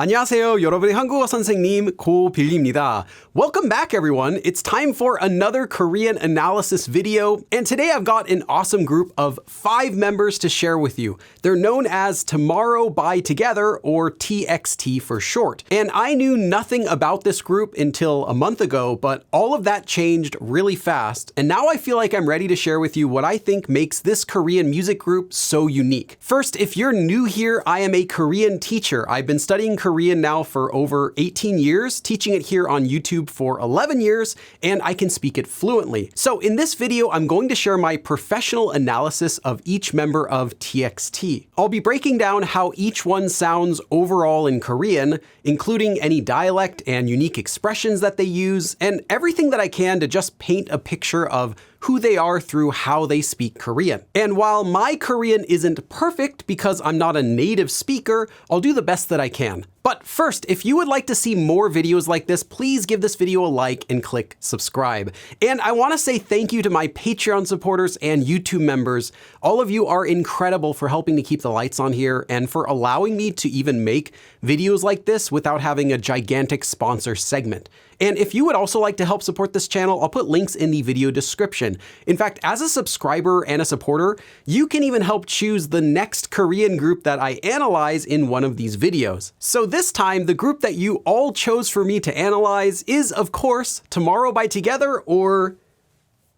안녕하세요, 여러분의 한국어 선생님 고빌리입니다. Welcome back, everyone. It's time for another Korean analysis video, and today I've got an awesome group of 5 members to share with you. They're known as 투모로우바이투게더, or TXT for short. And I knew nothing about this group until a month ago, but all of that changed really fast, and now I feel like I'm ready to share with you what I think makes this Korean music group so unique. First, if you're new here, I am a Korean teacher. I've been studying Korean now for over 18 years, teaching it here on YouTube for 11 years, and I can speak it fluently. So in this video, I'm going to share my professional analysis of each member of TXT. I'll be breaking down how each one sounds overall in Korean, including any dialect and unique expressions that they use, and everything that I can to just paint a picture of who they are through how they speak Korean. And while my Korean isn't perfect because I'm not a native speaker, I'll do the best that I can. But first, if you would like to see more videos like this, please give this video a like and click subscribe. And I want to say thank you to my Patreon supporters and YouTube members. All of you are incredible for helping to keep the lights on here and for allowing me to even make videos like this without having a gigantic sponsor segment. And if you would also like to help support this channel, I'll put links in the video description. In fact, as a subscriber and a supporter, you can even help choose the next Korean group that I analyze in one of these videos. So this time, the group that you all chose for me to analyze is, of course, 투모로우바이투게더, or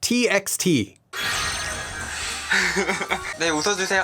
TXT. 네, 웃어주세요.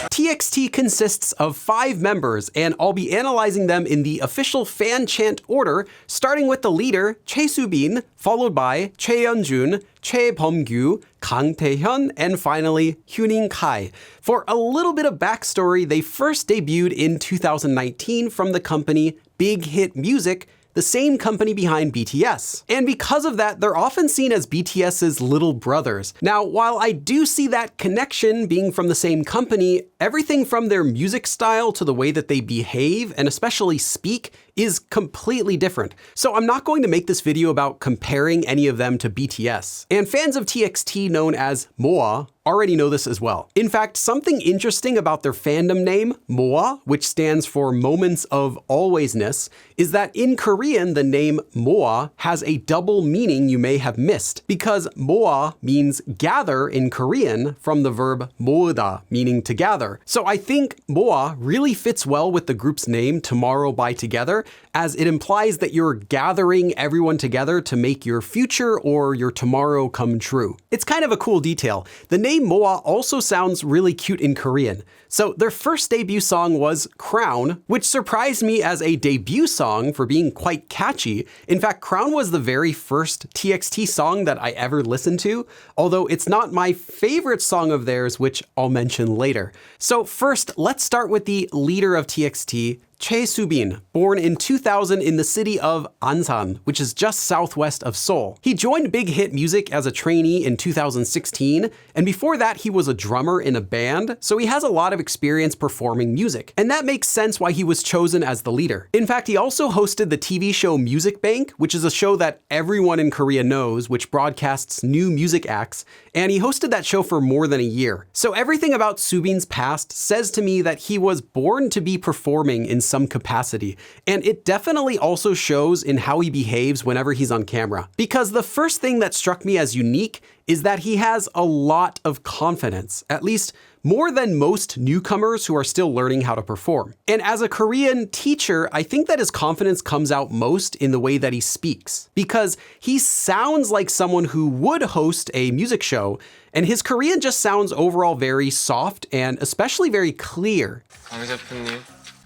TXT consists of 5 members, and I'll be analyzing them in the official fan chant order, starting with the leader, Soobin, followed by Yeonjun, Beomgyu, Taehyun, and finally, Huening Kai. For a little bit of backstory, they first debuted in 2019 from the company Big Hit Music, the same company behind BTS. And because of that, they're often seen as BTS's little brothers. Now, while I do see that connection being from the same company, everything from their music style to the way that they behave, and especially speak, is completely different. So I'm not going to make this video about comparing any of them to BTS. And fans of TXT known as MOA already know this as well. In fact, something interesting about their fandom name, MOA, which stands for Moments of Alwaysness, is that in Korean, the name MOA has a double meaning you may have missed, because MOA means gather in Korean from the verb 모으다, meaning to gather. So I think MOA really fits well with the group's name, 투모로우바이투게더, as it implies that you're gathering everyone together to make your future or your tomorrow come true. It's kind of a cool detail. The name MOA also sounds really cute in Korean. So their first debut song was Crown, which surprised me as a debut song for being quite catchy. In fact, Crown was the very first TXT song that I ever listened to, although it's not my favorite song of theirs, which I'll mention later. So first, let's start with the leader of TXT, Soobin, born in 2000 in the city of Ansan, which is just southwest of Seoul. He joined Big Hit Music as a trainee in 2016, and before that he was a drummer in a band, so he has a lot of experience performing music. And that makes sense why he was chosen as the leader. In fact, he also hosted the TV show Music Bank, which is a show that everyone in Korea knows, which broadcasts new music acts, and he hosted that show for more than a year. So everything about Soobin's past says to me that he was born to be performing in some capacity, and it definitely also shows in how he behaves whenever he's on camera. Because the first thing that struck me as unique is that he has a lot of confidence, at least more than most newcomers who are still learning how to perform. And as a Korean teacher, I think that his confidence comes out most in the way that he speaks, because he sounds like someone who would host a music show, and his Korean just sounds overall very soft and especially very clear.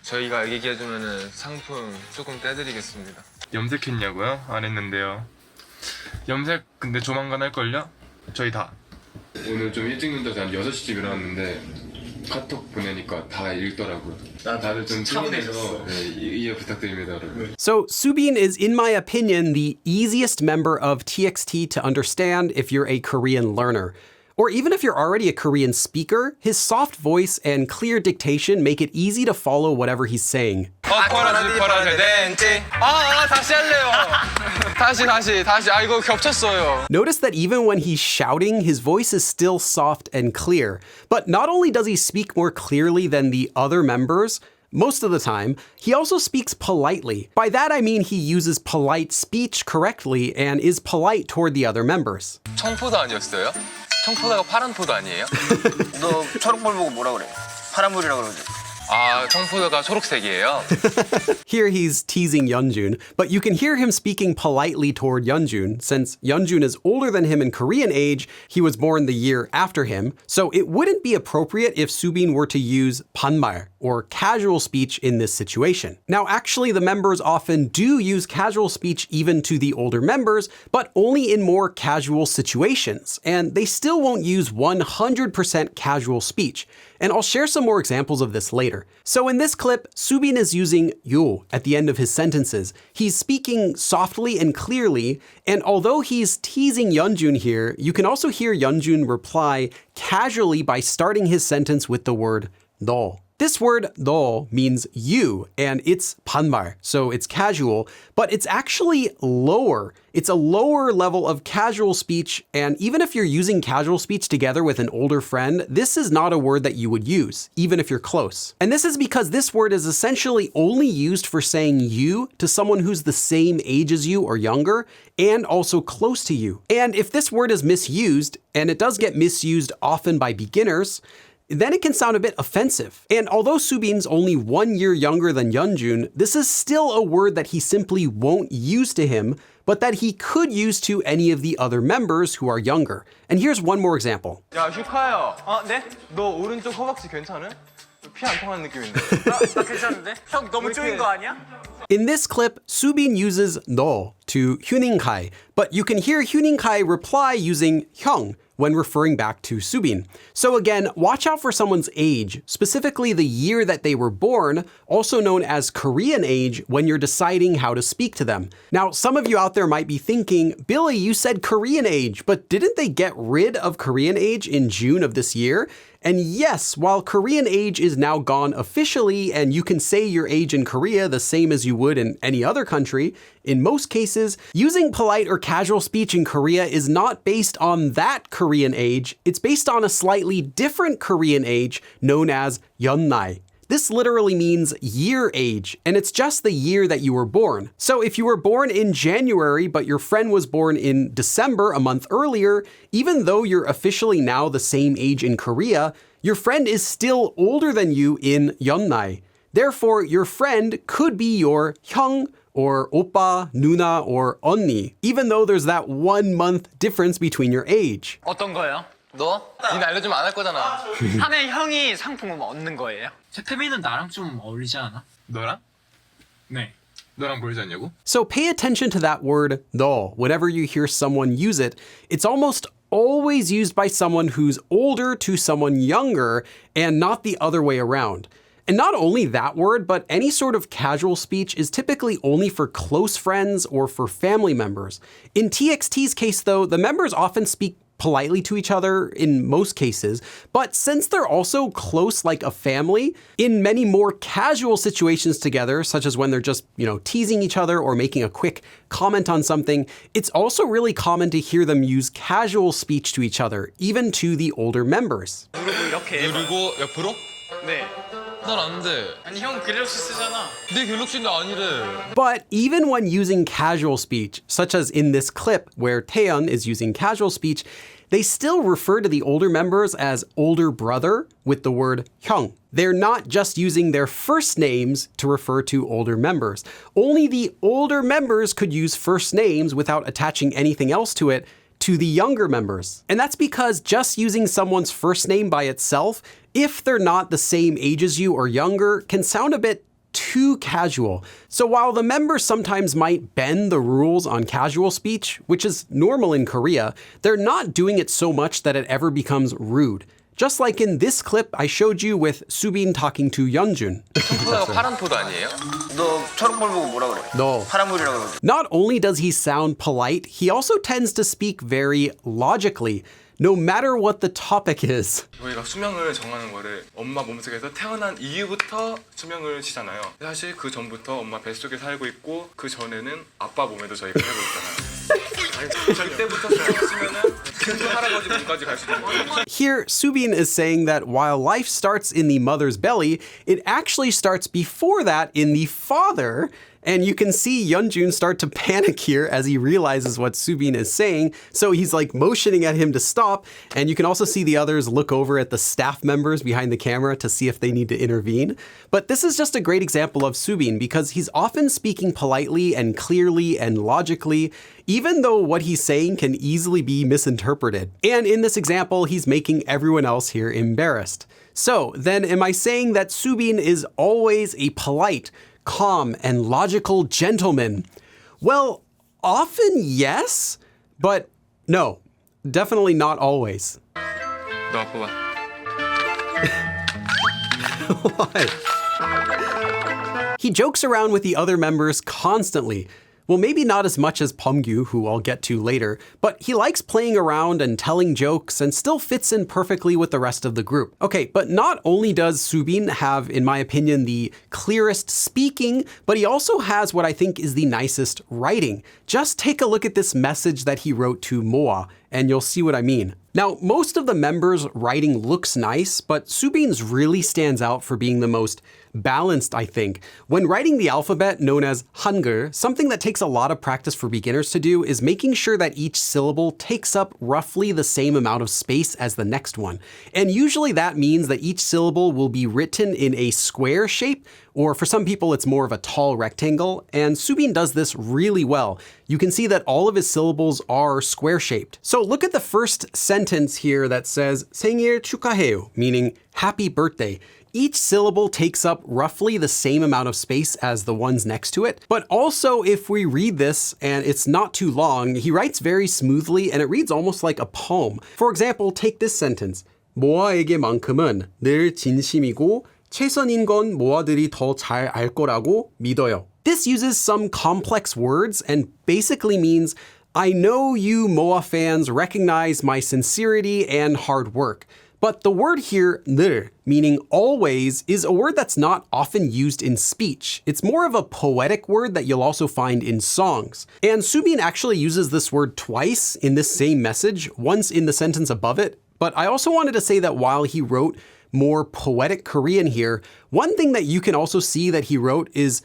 저희가 얘기해주면은 상품 조금 떼드리겠습니다. 염색했냐고요? 안 했는데요. 염색 근데 조만간 할걸요? 저희 다. 오늘 좀 일찍 눈떠서 한 6시쯤 일어났는데 카톡 보내니까 다 읽더라고요. 다들 좀 차분해서 이해 부탁드립니다, 여러분. So Soobin is, in my opinion, the easiest member of TXT to understand if you're a Korean learner. Or even if you're already a Korean speaker, his soft voice and clear dictation make it easy to follow whatever he's saying. 다시 할래요. 다시. 이거 겹쳤어요. Notice that even when he's shouting, his voice is still soft and clear. But not only does he speak more clearly than the other members, most of the time. He also speaks politely. By that I mean he uses polite speech correctly and is polite toward the other members. 청포도 아니었어요? 청포도가 파란 포도 아니에요? 너 초록볼 보고 뭐라 그래? 파란불이라 그러지. 아, 청포도가 초록색이에요? Here he's teasing Yeonjun, but you can hear him speaking politely toward Yeonjun. Since Yeonjun is older than him in Korean age, he was born the year after him, so it wouldn't be appropriate if Soobin were to use 반말, or casual speech in this situation. Now actually the members often do use casual speech even to the older members, but only in more casual situations, and they still won't use 100% casual speech. And I'll share some more examples of this later. So in this clip, Soobin is using yo at the end of his sentences. He's speaking softly and clearly, and although he's teasing Yeonjun here, you can also hear Yeonjun reply casually by starting his sentence with the word 너. This word 너 means you, and it's 반말, so it's casual, but it's actually lower. It's a lower level of casual speech, and even if you're using casual speech together with an older friend, this is not a word that you would use, even if you're close. And this is because this word is essentially only used for saying you to someone who's the same age as you or younger, and also close to you. And if this word is misused, and it does get misused often by beginners, then it can sound a bit offensive. And although Soobin's only 1 year younger than Yeonjun, this is still a word that he simply won't use to him, but that he could use to any of the other members who are younger. And here's one more example. 야, 휴카야. 네? 너 오른쪽 허벅지 괜찮아? 피 안 통하는 느낌인데. 나 괜찮은데? 형 너무 쪼인 거 아니야? In this clip, Soobin uses 너 to Huening Kai, but you can hear Huening Kai reply using 형 when referring back to Soobin. So again, watch out for someone's age, specifically the year that they were born, also known as Korean age, when you're deciding how to speak to them. Now, some of you out there might be thinking, Billy, you said Korean age, but didn't they get rid of Korean age in June of this year? And yes, while Korean age is now gone officially, and you can say your age in Korea the same as you would in any other country, in most cases, using polite or casual speech in Korea is not based on that Korean age, it's based on a slightly different Korean age known as yeonnai. This literally means year age, and it's just the year that you were born. So if you were born in January, but your friend was born in December, a month earlier, even though you're officially now the same age in Korea, your friend is still older than you in yeonnai. Therefore, your friend could be your 형, or 오빠, 누나, or 언니, even though there's that 1 month difference between your age. 어떤 거예요? 너? 니는 알려주면 안 할 거잖아. 하면 형이 상품을 얻는 거예요? 태민은 나랑 좀 어울리지 않아? 너랑? 네. 너랑 보이지 않냐고? So pay attention to that word 너. Whenever you hear someone use it, it's almost always used by someone who's older to someone younger and not the other way around. And not only that word, but any sort of casual speech is typically only for close friends or for family members. In TXT's case, though, the members often speak politely to each other in most cases, but since they're also close like a family, in many more casual situations together, such as when they're just, teasing each other or making a quick comment on something, it's also really common to hear them use casual speech to each other, even to the older members. 무릎을 이렇게 해봐. 누르고 옆으로? 네. 난 안 돼. 아니 형 갤럭시 쓰잖아. 내 갤럭시인데 아니래. But even when using casual speech, such as in this clip where Taehyun is using casual speech, they still refer to the older members as older brother with the word 형. They're not just using their first names to refer to older members. Only the older members could use first names without attaching anything else to it to the younger members. And that's because just using someone's first name by itself, if they're not the same age as you or younger, can sound a bit too casual. So while the members sometimes might bend the rules on casual speech, which is normal in Korea, they're not doing it so much that it ever becomes rude. Just like in this clip I showed you with Soobin talking to Yeonjun. 청포도가 파란 포도 아니에요? 너 초록볼 보고 뭐라 그래? 너. 파란불이라 그러지. Not only does he sound polite, he also tends to speak very logically, no matter what the topic is. 저희가 수명을 정하는 거를 엄마 몸속에서 태어난 이후부터 수명을 치잖아요. 사실 그 전부터 엄마 뱃속에 살고 있고 그 전에는 아빠 몸에도 저희가 살고 있잖아요. 그때부터 시작했으면은 큰 할아버지 문까지 갈 수 있는 거예요. Here, Soobin is saying that while life starts in the mother's belly, it actually starts before that in the father. And you can see Yeonjun start to panic here as he realizes what Soobin is saying. So he's like motioning at him to stop. And you can also see the others look over at the staff members behind the camera to see if they need to intervene. But this is just a great example of Soobin because he's often speaking politely and clearly and logically, even though what he's saying can easily be misinterpreted. And in this example, he's making everyone else here embarrassed. So then am I saying that Soobin is always a polite, calm, and logical gentleman? Well, often yes, but no, definitely not always. 너 아빠 봐. What? He jokes around with the other members constantly. Well, maybe not as much as Beomgyu, who I'll get to later, but he likes playing around and telling jokes and still fits in perfectly with the rest of the group. Okay, but not only does Soobin have, in my opinion, the clearest speaking, but he also has what I think is the nicest writing. Just take a look at this message that he wrote to Moa, and you'll see what I mean. Now, most of the members' writing looks nice, but Soobin's really stands out for being the most balanced, I think. When writing the alphabet known as Hangul, something that takes a lot of practice for beginners to do is making sure that each syllable takes up roughly the same amount of space as the next one. And usually that means that each syllable will be written in a square shape, or for some people it's more of a tall rectangle, and Soobin does this really well. You can see that all of his syllables are square-shaped. So look at the first sentence here that says 생일 축하해요, meaning happy birthday. Each syllable takes up roughly the same amount of space as the ones next to it. But also, if we read this and it's not too long, he writes very smoothly and it reads almost like a poem. For example, take this sentence. 모아에게만큼은 늘 진심이고 최선인 건 모아들이 더 잘 알 거라고 믿어요. This uses some complex words and basically means, I know you Moa fans recognize my sincerity and hard work. But the word here, 늘, meaning always, is a word that's not often used in speech. It's more of a poetic word that you'll also find in songs. And Soobin actually uses this word twice in this same message, once in the sentence above it. But I also wanted to say that while he wrote more poetic Korean here, one thing that you can also see that he wrote is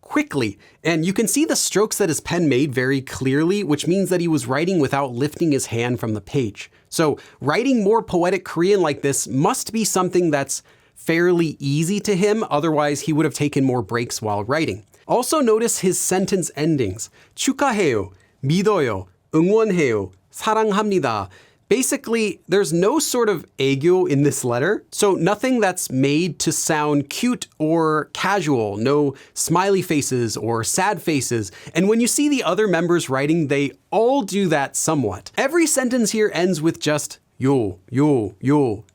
quickly. And you can see the strokes that his pen made very clearly, which means that he was writing without lifting his hand from the page. So writing more poetic Korean like this must be something that's fairly easy to him, otherwise he would have taken more breaks while writing. Also notice his sentence endings. 축하해요, 믿어요, 응원해요, 사랑합니다. Basically, there's no sort of 애교 in this letter, so nothing that's made to sound cute or casual, no smiley faces or sad faces. And when you see the other members writing, they all do that somewhat. Every sentence here ends with just 요,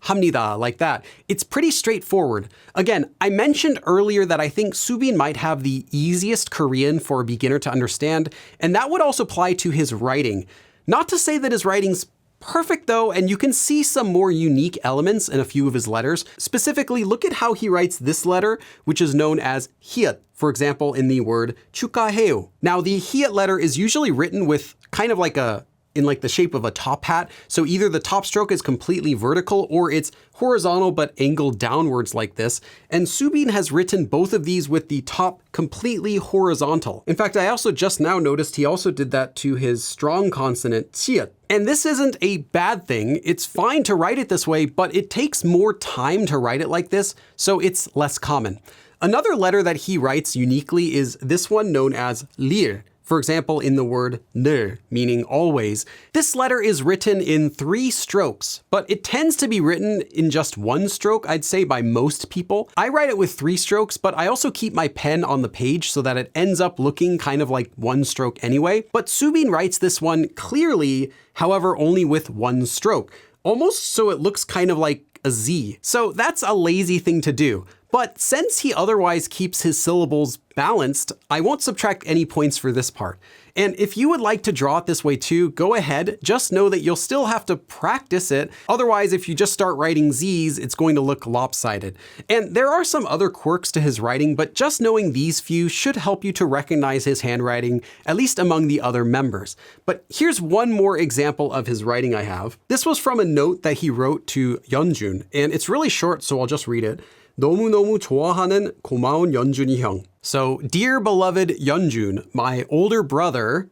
합니다, like that. It's pretty straightforward. Again, I mentioned earlier that I think Soobin might have the easiest Korean for a beginner to understand, and that would also apply to his writing. Not to say that his writing's perfect though, and you can see some more unique elements in a few of his letters. Specifically, look at how he writes this letter, which is known as 히읗, for example, in the word 축하해요. Now, the 히읗 letter is usually written with kind of like in the shape of a top hat. So either the top stroke is completely vertical or it's horizontal but angled downwards like this. And Soobin has written both of these with the top completely horizontal. In fact, I also just now noticed he also did that to his strong consonant 치읓. And this isn't a bad thing. It's fine to write it this way, but it takes more time to write it like this, so it's less common. Another letter that he writes uniquely is this one known as lir. For example, in the word 늘, meaning always, this letter is written in 3 strokes, but it tends to be written in just 1 stroke, I'd say, by most people. I write it with 3 strokes, but I also keep my pen on the page so that it ends up looking kind of like 1 stroke anyway. But Soobin writes this one clearly, however, only with 1 stroke, almost so it looks kind of like a Z. So that's a lazy thing to do. But since he otherwise keeps his syllables balanced, I won't subtract any points for this part. And if you would like to draw it this way too, go ahead. Just know that you'll still have to practice it. Otherwise, if you just start writing Z's, it's going to look lopsided. And there are some other quirks to his writing, but just knowing these few should help you to recognize his handwriting, at least among the other members. But here's one more example of his writing I have. This was from a note that he wrote to Yeonjun, and it's really short, so I'll just read it. 너무너무 좋아하는 고마운 연준이 형. So, dear beloved Yeonjun, my older brother,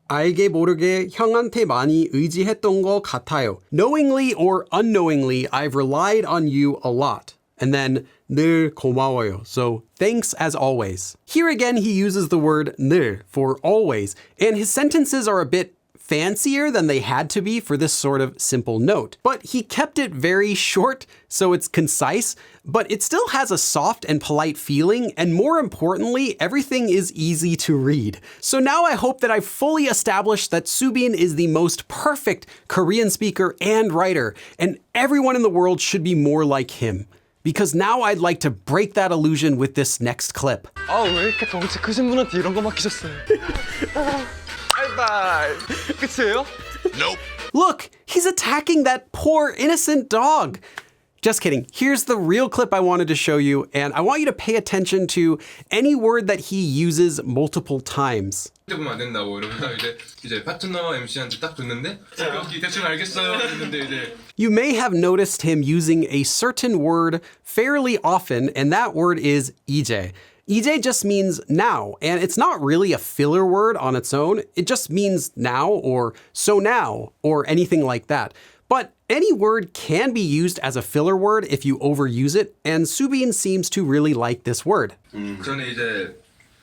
알게 모르게 형한테 많이 의지했던 것 같아요. Knowingly or unknowingly, I've relied on you a lot. And then 늘 고마워요. So, thanks as always. Here again, he uses the word 늘 for always, and his sentences are a bit fancier than they had to be for this sort of simple note. But he kept it very short, so it's concise, but it still has a soft and polite feeling, and more importantly, everything is easy to read. So now I hope that I've fully established that Soobin is the most perfect Korean speaker and writer, and everyone in the world should be more like him. Because now I'd like to break that illusion with this next clip. 아, 왜 이렇게 덩치 크신 분한테 이런 거 맡기셨어요? 바이바이. 끝이에요? Look, he's attacking that poor innocent dog. Just kidding. Here's the real clip I wanted to show you, and I want you to pay attention to any word that he uses multiple times. 보면 안 된다고 이러면서 이제 파트너 MC한테 딱 줬는데 여기 대충 알겠어요 했는데 이제 You may have noticed him using a certain word fairly often, and that word is 이제. 이제 just means now, and it's not really a filler word on its own. It just means now or so now or anything like that. But any word can be used as a filler word if you overuse it, and Soobin seems to really like this word. 전에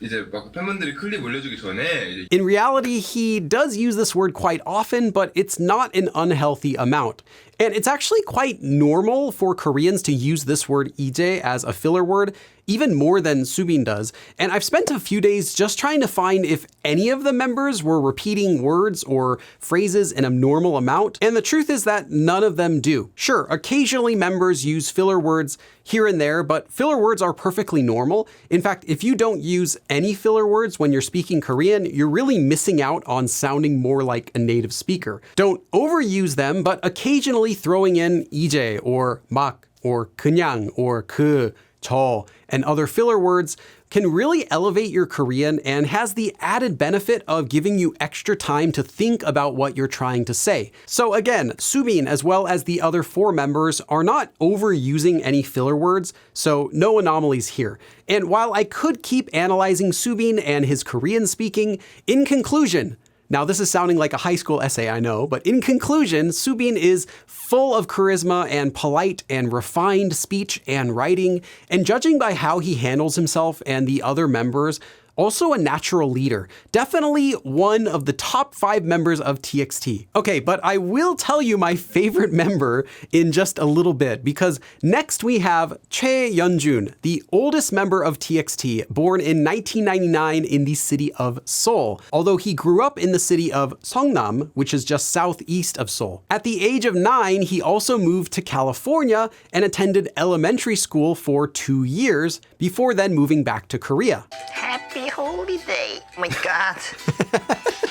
이제 막 팬분들이 클립 올려주기 전에 In reality, he does use this word quite often, but it's not an unhealthy amount. And it's actually quite normal for Koreans to use this word 이제 as a filler word, even more than Soobin does. And I've spent a few days just trying to find if any of the members were repeating words or phrases in a normal amount. And the truth is that none of them do. Sure, occasionally members use filler words here and there, but filler words are perfectly normal. In fact, if you don't use any filler words when you're speaking Korean, you're really missing out on sounding more like a native speaker. Don't overuse them, but occasionally throwing in 이제 or 막 or 그냥 or 그, 저, and other filler words can really elevate your Korean and has the added benefit of giving you extra time to think about what you're trying to say. So again, Soobin, as well as the other four members, are not overusing any filler words, so no anomalies here. And while I could keep analyzing Soobin and his Korean speaking, in conclusion, now, this is sounding like a high school essay, I know, but in conclusion, Soobin is full of charisma and polite and refined speech and writing, and judging by how he handles himself and the other members, also a natural leader. Definitely one of the top 5 members of TXT. Okay, but I will tell you my favorite member in just a little bit, because next we have Yeonjun, the oldest member of TXT, born in 1999 in the city of Seoul, although he grew up in the city of Seongnam, which is just southeast of Seoul. At the age of 9, he also moved to California and attended elementary school for 2 years, before then moving back to Korea. Happy holiday. Oh my God.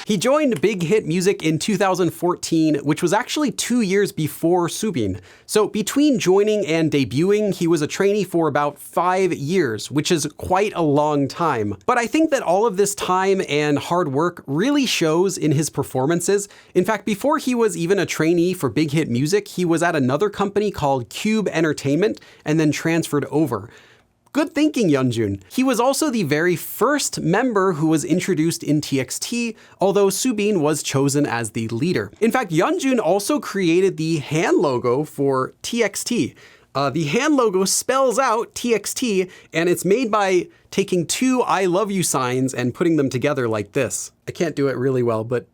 He joined Big Hit Music in 2014, which was actually 2 years before Soobin. So between joining and debuting, he was a trainee for about 5 years, which is quite a long time. But I think that all of this time and hard work really shows in his performances. In fact, before he was even a trainee for Big Hit Music, he was at another company called Cube Entertainment and then transferred over. Good thinking, Yeonjun. He was also the very first member who was introduced in TXT, although Soobin was chosen as the leader. In fact, Yeonjun also created the hand logo for TXT. The hand logo spells out TXT, and it's made by taking 2 I love you signs and putting them together like this. I can't do it really well, but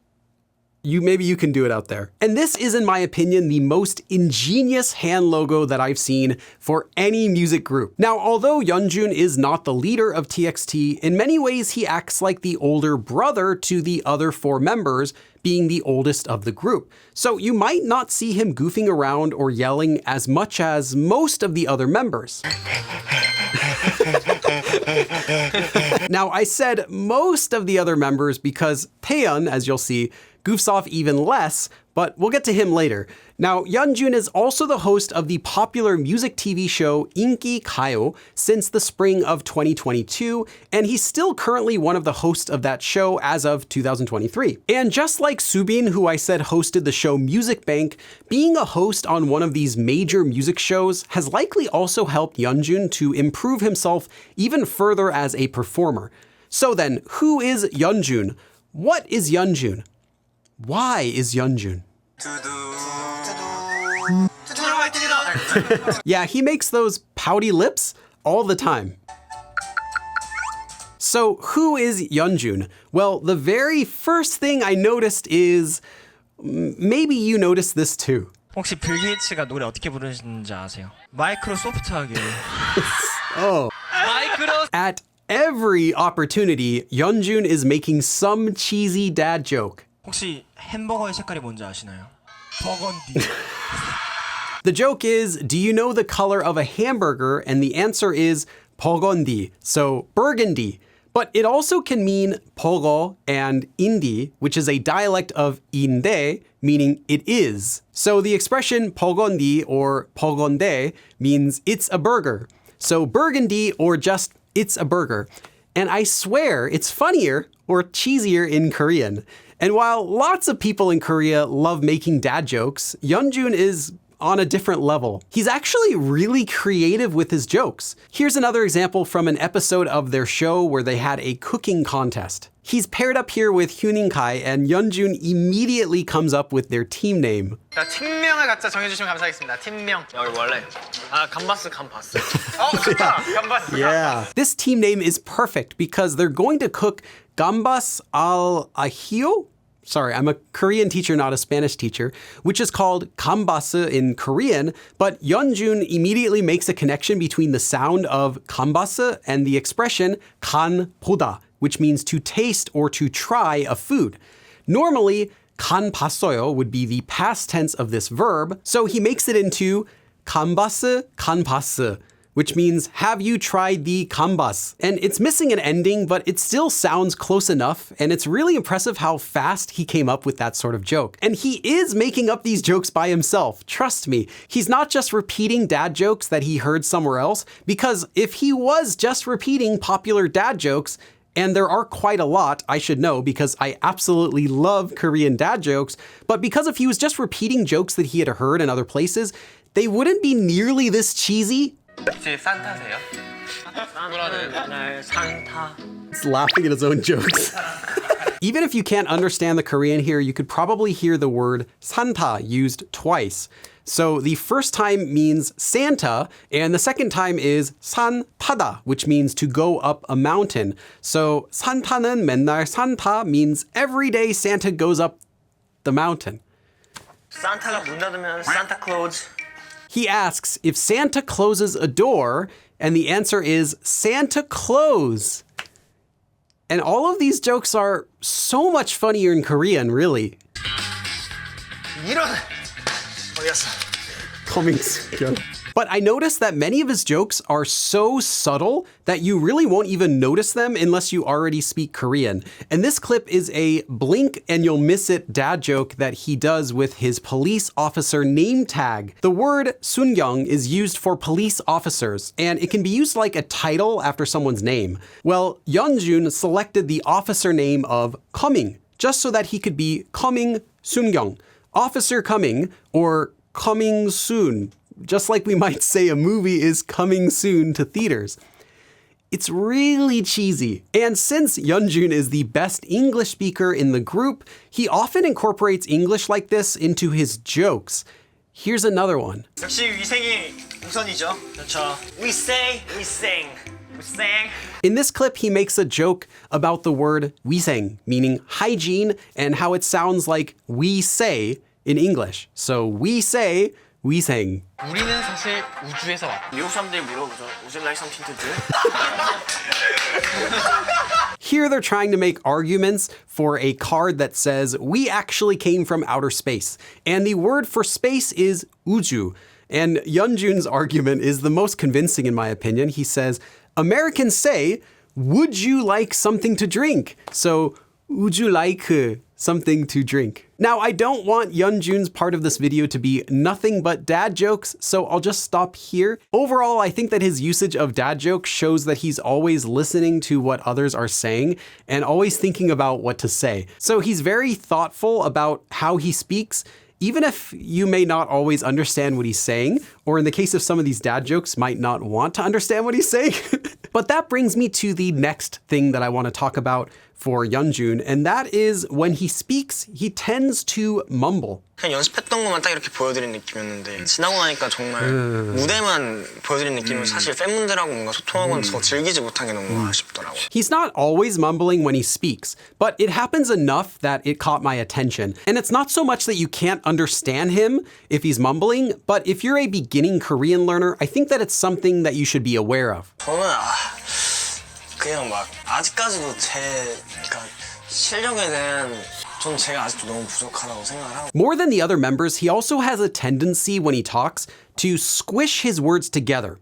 maybe you can do it out there. And this is, in my opinion, the most ingenious hand logo that I've seen for any music group. Now, although Yeonjun is not the leader of TXT, in many ways he acts like the older brother to the other 4 members, being the oldest of the group. So you might not see him goofing around or yelling as much as most of the other members. Now, I said most of the other members because Taehyun, as you'll see, goofs off even less, but we'll get to him later. Now, Yeonjun is also the host of the popular music TV show Huening Kai since the spring of 2022, and he's still currently one of the hosts of that show as of 2023. And just like Soobin, who I said hosted the show Music Bank, being a host on one of these major music shows has likely also helped Yeonjun to improve himself even further as a performer. So then, who is Yeonjun? What is Yeonjun? Why is Yeonjun? Yeah, he makes those pouty lips all the time. So who is Yeonjun? Well, the very first thing I noticed is, maybe you noticed this too. 혹시 빌 게이츠가 노래 어떻게 부르시는지 아세요? 마이크로 소프트하게. Oh. 마이크로. At every opportunity, Yeonjun is making some cheesy dad joke. 혹시 햄버거의 색깔이 뭔지 아시나요? 버건디. The joke is, do you know the color of a hamburger? And the answer is burgundy, so burgundy. But it also can mean pogo and indi, which is a dialect of inde, meaning it is. So the expression burgundy or burgunde means it's a burger. So burgundy or just it's a burger. And I swear it's funnier or cheesier in Korean. And while lots of people in Korea love making dad jokes, Yeonjun is on a different level. He's actually really creative with his jokes. Here's another example from an episode of their show where they had a cooking contest. He's paired up here with Huening Kai, and Yeonjun immediately comes up with their team name. 자, 팀명을 각자 정해주시면 감사하겠습니다. 팀명. 여기 원래 감바스. 좋다. 감바스. Yeah. This team name is perfect because they're going to cook gambas al ajillo. Sorry, I'm a Korean teacher, not a Spanish teacher, which is called gambas in Korean, but Yeonjun immediately makes a connection between the sound of gambas and the expression 간 보다, which means to taste or to try a food. Normally, 간 봤어요 would be the past tense of this verb, so he makes it into gambas 간 봤어, which means, have you tried the gambas? And it's missing an ending, but it still sounds close enough, and it's really impressive how fast he came up with that sort of joke. And he is making up these jokes by himself, trust me. He's not just repeating dad jokes that he heard somewhere else, because if he was just repeating popular dad jokes, and there are quite a lot, I should know, because I absolutely love Korean dad jokes, but because if he was just repeating jokes that he had heard in other places, they wouldn't be nearly this cheesy. 혹시 산타세요? 산타. He's laughing at his own jokes. Even if you can't understand the Korean here, you could probably hear the word Santa used twice. So the first time means Santa, and the second time is 산 타다, which means to go up a mountain. So 산타는 맨날 산타 means every day Santa goes up the mountain. 산타가 문 닫으면 산타 클로즈. He asks if Santa closes a door, and the answer is Santa close. And all of these jokes are so much funnier in Korean, really. 이런. 어디갔어? Coming soon. But I noticed that many of his jokes are so subtle that you really won't even notice them unless you already speak Korean. And this clip is a blink and you'll miss it dad joke that he does with his police officer name tag. The word sungyung is used for police officers, and it can be used like a title after someone's name. Well, Yeonjun selected the officer name of Coming, just so that he could be Coming Sungyung, Officer Coming, or Coming Soon. Just like we might say a movie is coming soon to theaters. It's really cheesy. And since Yeonjun is the best English speaker in the group, he often incorporates English like this into his jokes. Here's another one. 역시 위생이 우선이죠. 그렇죠. We say, we sing. We sing. In this clip, he makes a joke about the word 위생, meaning hygiene, and how it sounds like we say in English. So we say, 위생. 우리는 사실 우주에서 왔다. 미국 사람들이 물어보죠. Would you like something to do? Here they're trying to make arguments for a card that says, we actually came from outer space. And the word for space is 우주. And Yeonjun's argument is the most convincing in my opinion. He says, Americans say, would you like something to drink? So, would you like something to drink? Now, I don't want Yeonjun's part of this video to be nothing but dad jokes, so I'll just stop here. Overall, I think that his usage of dad jokes shows that he's always listening to what others are saying and always thinking about what to say. So he's very thoughtful about how he speaks, even if you may not always understand what he's saying, or in the case of some of these dad jokes, might not want to understand what he's saying. But that brings me to the next thing that I want to talk about for Yeonjun, and that is when he speaks, he tends to mumble. 그냥 연습했던 것만 딱 이렇게 보여드린 느낌이었는데 지나고 나니까 정말 무대만 보여드린 느낌은 사실 팬분들하고 뭔가 소통하고는 더 즐기지 못한 게 너무 아쉽더라고요. He's not always mumbling when he speaks, but it happens enough that it caught my attention. And it's not so much that you can't understand him if he's mumbling, but if you're a beginning Korean learner, I think that it's something that you should be aware of. 저는 그냥 막 아직까지도 제 그러니까 실력에 대한 전 제가 아직도 너무 부족하다고 생각을 하고. More than the other members, he also has a tendency when he talks to squish his words together.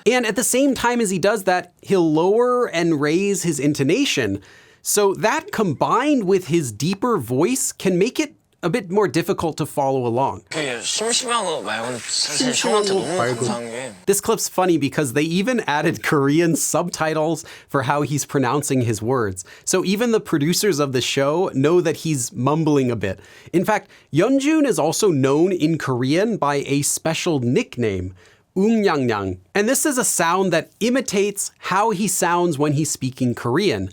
And at the same time as he does that, he'll lower and raise his intonation. So that combined with his deeper voice can make it a bit more difficult to follow along. 심심하고 말고는 사실 형한테 너무 감사한 게 This clip's funny because they even added Korean subtitles for how he's pronouncing his words. So even the producers of the show know that he's mumbling a bit. In fact, Yeonjun is also known in Korean by a special nickname, 웅냥냥. And this is a sound that imitates how he sounds when he's speaking Korean.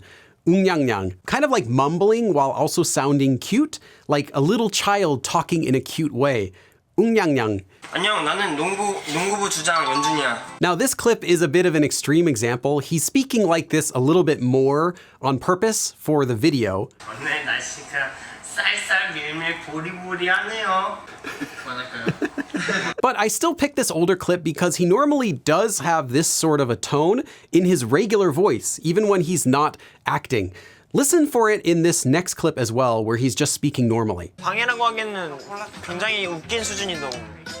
웅냥냥, kind of like mumbling while also sounding cute, like a little child talking in a cute way. 웅냥냥. 안녕, 나는 농구부 주장 연준이야. Now this clip is a bit of an extreme example. He's speaking like this a little bit more on purpose for the video. 오늘 날씨가 쌀쌀 밀밀 보리보리하네요. 그만할까요? But I still picked this older clip because he normally does have this sort of a tone in his regular voice, even when he's not acting. Listen for it in this next clip as well, where he's just speaking normally. 방해라고 하기에는 굉장히 웃긴 수준이다.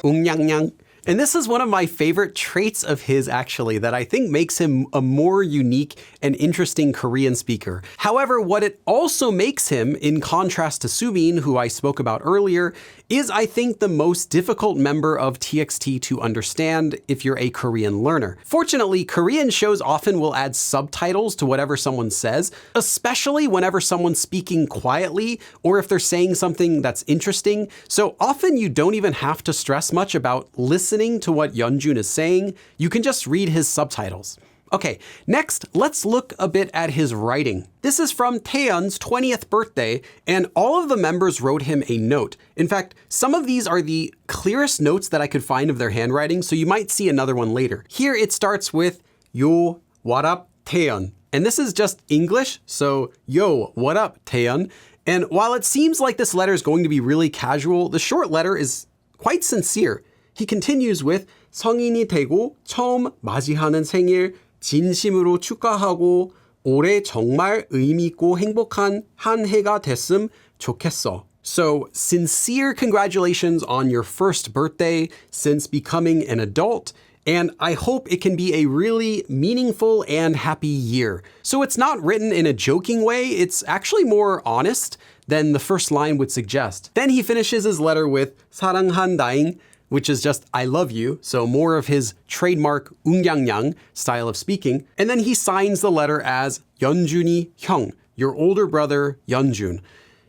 웅냥냥. And this is one of my favorite traits of his, actually, that I think makes him a more unique and interesting Korean speaker. However, what it also makes him, in contrast to Soobin, who I spoke about earlier, is, I think, the most difficult member of TXT to understand if you're a Korean learner. Fortunately, Korean shows often will add subtitles to whatever someone says, especially whenever someone's speaking quietly or if they're saying something that's interesting. So often you don't even have to stress much about listening to what Yeonjun is saying. You can just read his subtitles. Okay, next, let's look a bit at his writing. This is from Taehyun's 20th birthday, and all of the members wrote him a note. In fact, some of these are the clearest notes that I could find of their handwriting, so you might see another one later. Here it starts with, Yo, what up, Taehyun? And this is just English, so Yo, what up, Taehyun? And while it seems like this letter is going to be really casual, the short letter is quite sincere. He continues with, 성인이 되고 처음 맞이하는 생일 진심으로 축하하고 올해 정말 의미 있고 행복한 한 해가 됐음 좋겠어. So, sincere congratulations on your first birthday since becoming an adult, and I hope it can be a really meaningful and happy year. So it's not written in a joking way, it's actually more honest than the first line would suggest. Then he finishes his letter with 사랑한다잉, which is just I love you, so more of his trademark 웅냥냥 style of speaking. And then he signs the letter as Yeonjun이 형, your older brother Yeonjun.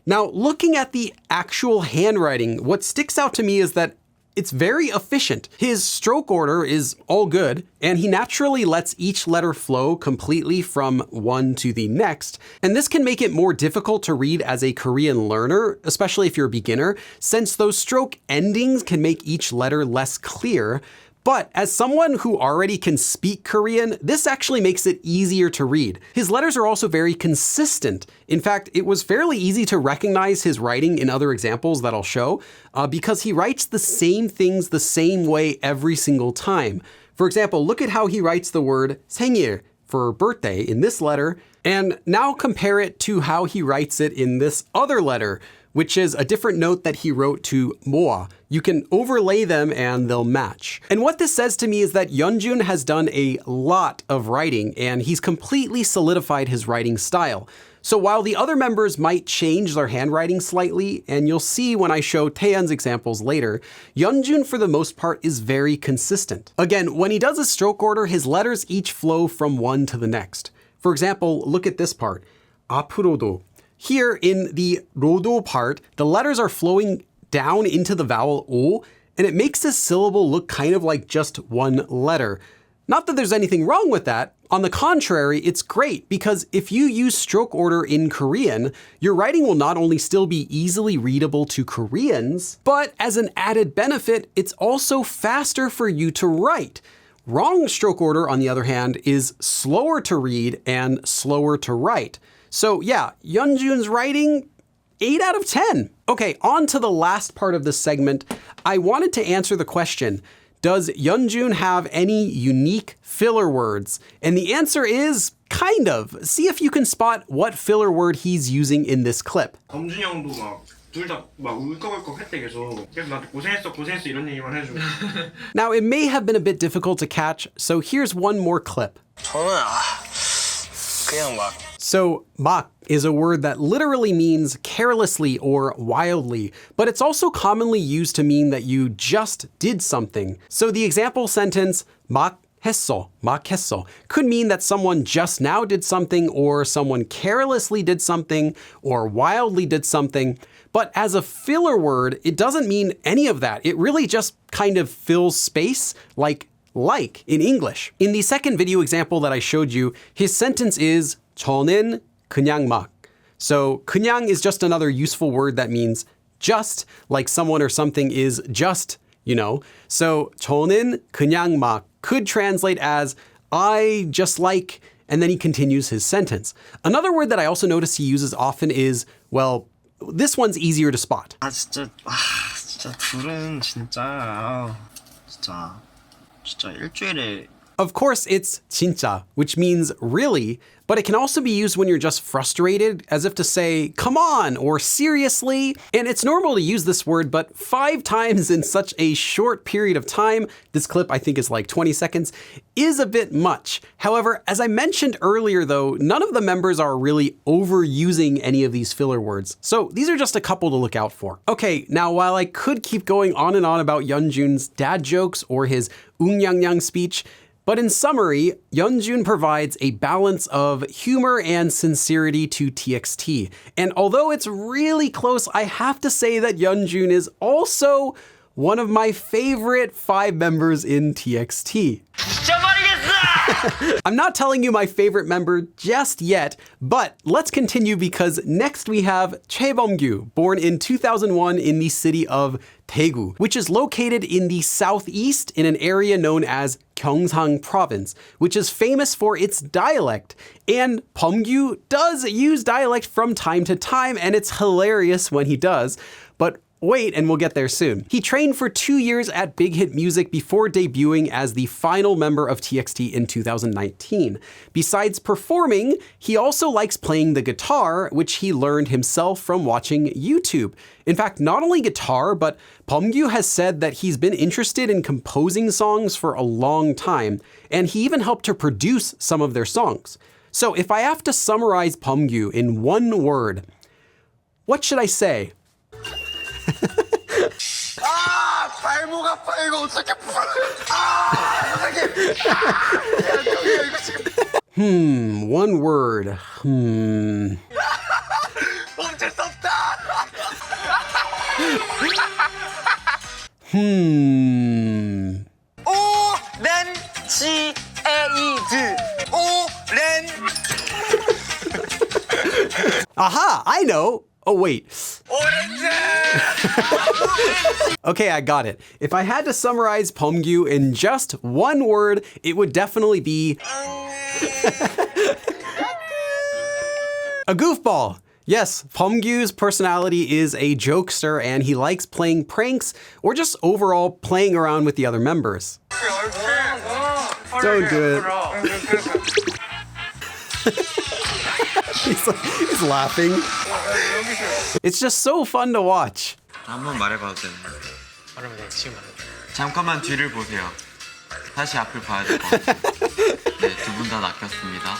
Now, looking at the actual handwriting, what sticks out to me is that it's very efficient. His stroke order is all good, and he naturally lets each letter flow completely from one to the next. And this can make it more difficult to read as a Korean learner, especially if you're a beginner, since those stroke endings can make each letter less clear. But as someone who already can speak Korean, this actually makes it easier to read. His letters are also very consistent. In fact, it was fairly easy to recognize his writing in other examples that I'll show, because he writes the same things the same way every single time. For example, look at how he writes the word 생일 for birthday in this letter, and now compare it to how he writes it in this other letter, which is a different note that he wrote to moa. You can overlay them and they'll match. And what this says to me is that Yeonjun has done a lot of writing and he's completely solidified his writing style. So while the other members might change their handwriting slightly, and you'll see when I show Taehyun's examples later, Yeonjun for the most part is very consistent. Again, when he does a stroke order, his letters each flow from one to the next. For example, look at this part, 앞으로도. Here in the 로도 part, the letters are flowing down into the vowel O, and it makes this syllable look kind of like just one letter. Not that there's anything wrong with that. On the contrary, it's great because if you use stroke order in Korean, your writing will not only still be easily readable to Koreans, but as an added benefit, it's also faster for you to write. Wrong stroke order, on the other hand, is slower to read and slower to write. So yeah, Yeonjun's writing, 8 out of 10. Okay, on to the last part of this segment. I wanted to answer the question, does Yeonjun have any unique filler words? And the answer is kind of. See if you can spot what filler word he's using in this clip. 범준이 형도 막 둘 다 막 울컥울컥 했대 계속. 그래서 나한테 고생했어 이런 얘기만 해주고. Now, it may have been a bit difficult to catch, so here's one more clip. 저는 그냥 막 So, 막 is a word that literally means carelessly or wildly, but it's also commonly used to mean that you just did something. So the example sentence, 막 했어, could mean that someone just now did something, or someone carelessly did something, or wildly did something. But as a filler word, it doesn't mean any of that. It really just kind of fills space like in English. In the second video example that I showed you, his sentence is 저는 그냥 막. So 그냥 is just another useful word that means just, like someone or something is just, you know. So 저는 그냥 막 could translate as I just like, and then he continues his sentence. Another word that I also notice he uses often is, well, this one's easier to spot. 진짜 둘은 진짜 일주일에. Of course, it's 진짜, which means really, but it can also be used when you're just frustrated, as if to say, come on, or seriously. And it's normal to use this word, but 5 times in such a short period of time, this clip I think is like 20 seconds, is a bit much. However, as I mentioned earlier though, none of the members are really overusing any of these filler words. So these are just a couple to look out for. Okay, now while I could keep going on and on about Yeonjun's dad jokes or his 웅냥냥 speech, but in summary, Yeonjun provides a balance of humor and sincerity to TXT. And although it's really close, I have to say that Yeonjun is also one of my favorite 5 members in TXT. I'm not telling you my favorite member just yet, but let's continue because next we have Beomgyu, born in 2001 in the city of Daegu, which is located in the southeast in an area known as Gyeongsang Province, which is famous for its dialect. And Beomgyu does use dialect from time to time, and it's hilarious when he does. But wait, and we'll get there soon. He trained for 2 years at Big Hit Music before debuting as the final member of TXT in 2019. Besides performing, he also likes playing the guitar, which he learned himself from watching YouTube. In fact, not only guitar, but Beomgyu has said that he's been interested in composing songs for a long time, and he even helped to produce some of their songs. So if I have to summarize Beomgyu in one word, what should I say? 발목 아파 이거 어떻게 풀어? One word. 멈출 수 없다. 오렌지. Aha, I know. Oh, wait. Okay, I got it. If I had to summarize Beomgyu in just one word, it would definitely be a goofball. Yes, Beomgyu's personality is a jokester and he likes playing pranks or just overall playing around with the other members. Don't do it. He's laughing. It's just so fun to watch. 한번 말해봐도 되는 거예요. 말하면 돼. 지금 말하면 돼. 잠깐만 뒤를 보세요. 다시 앞을 봐야 될 것 같아요. 네, 두 분 다 낚였습니다.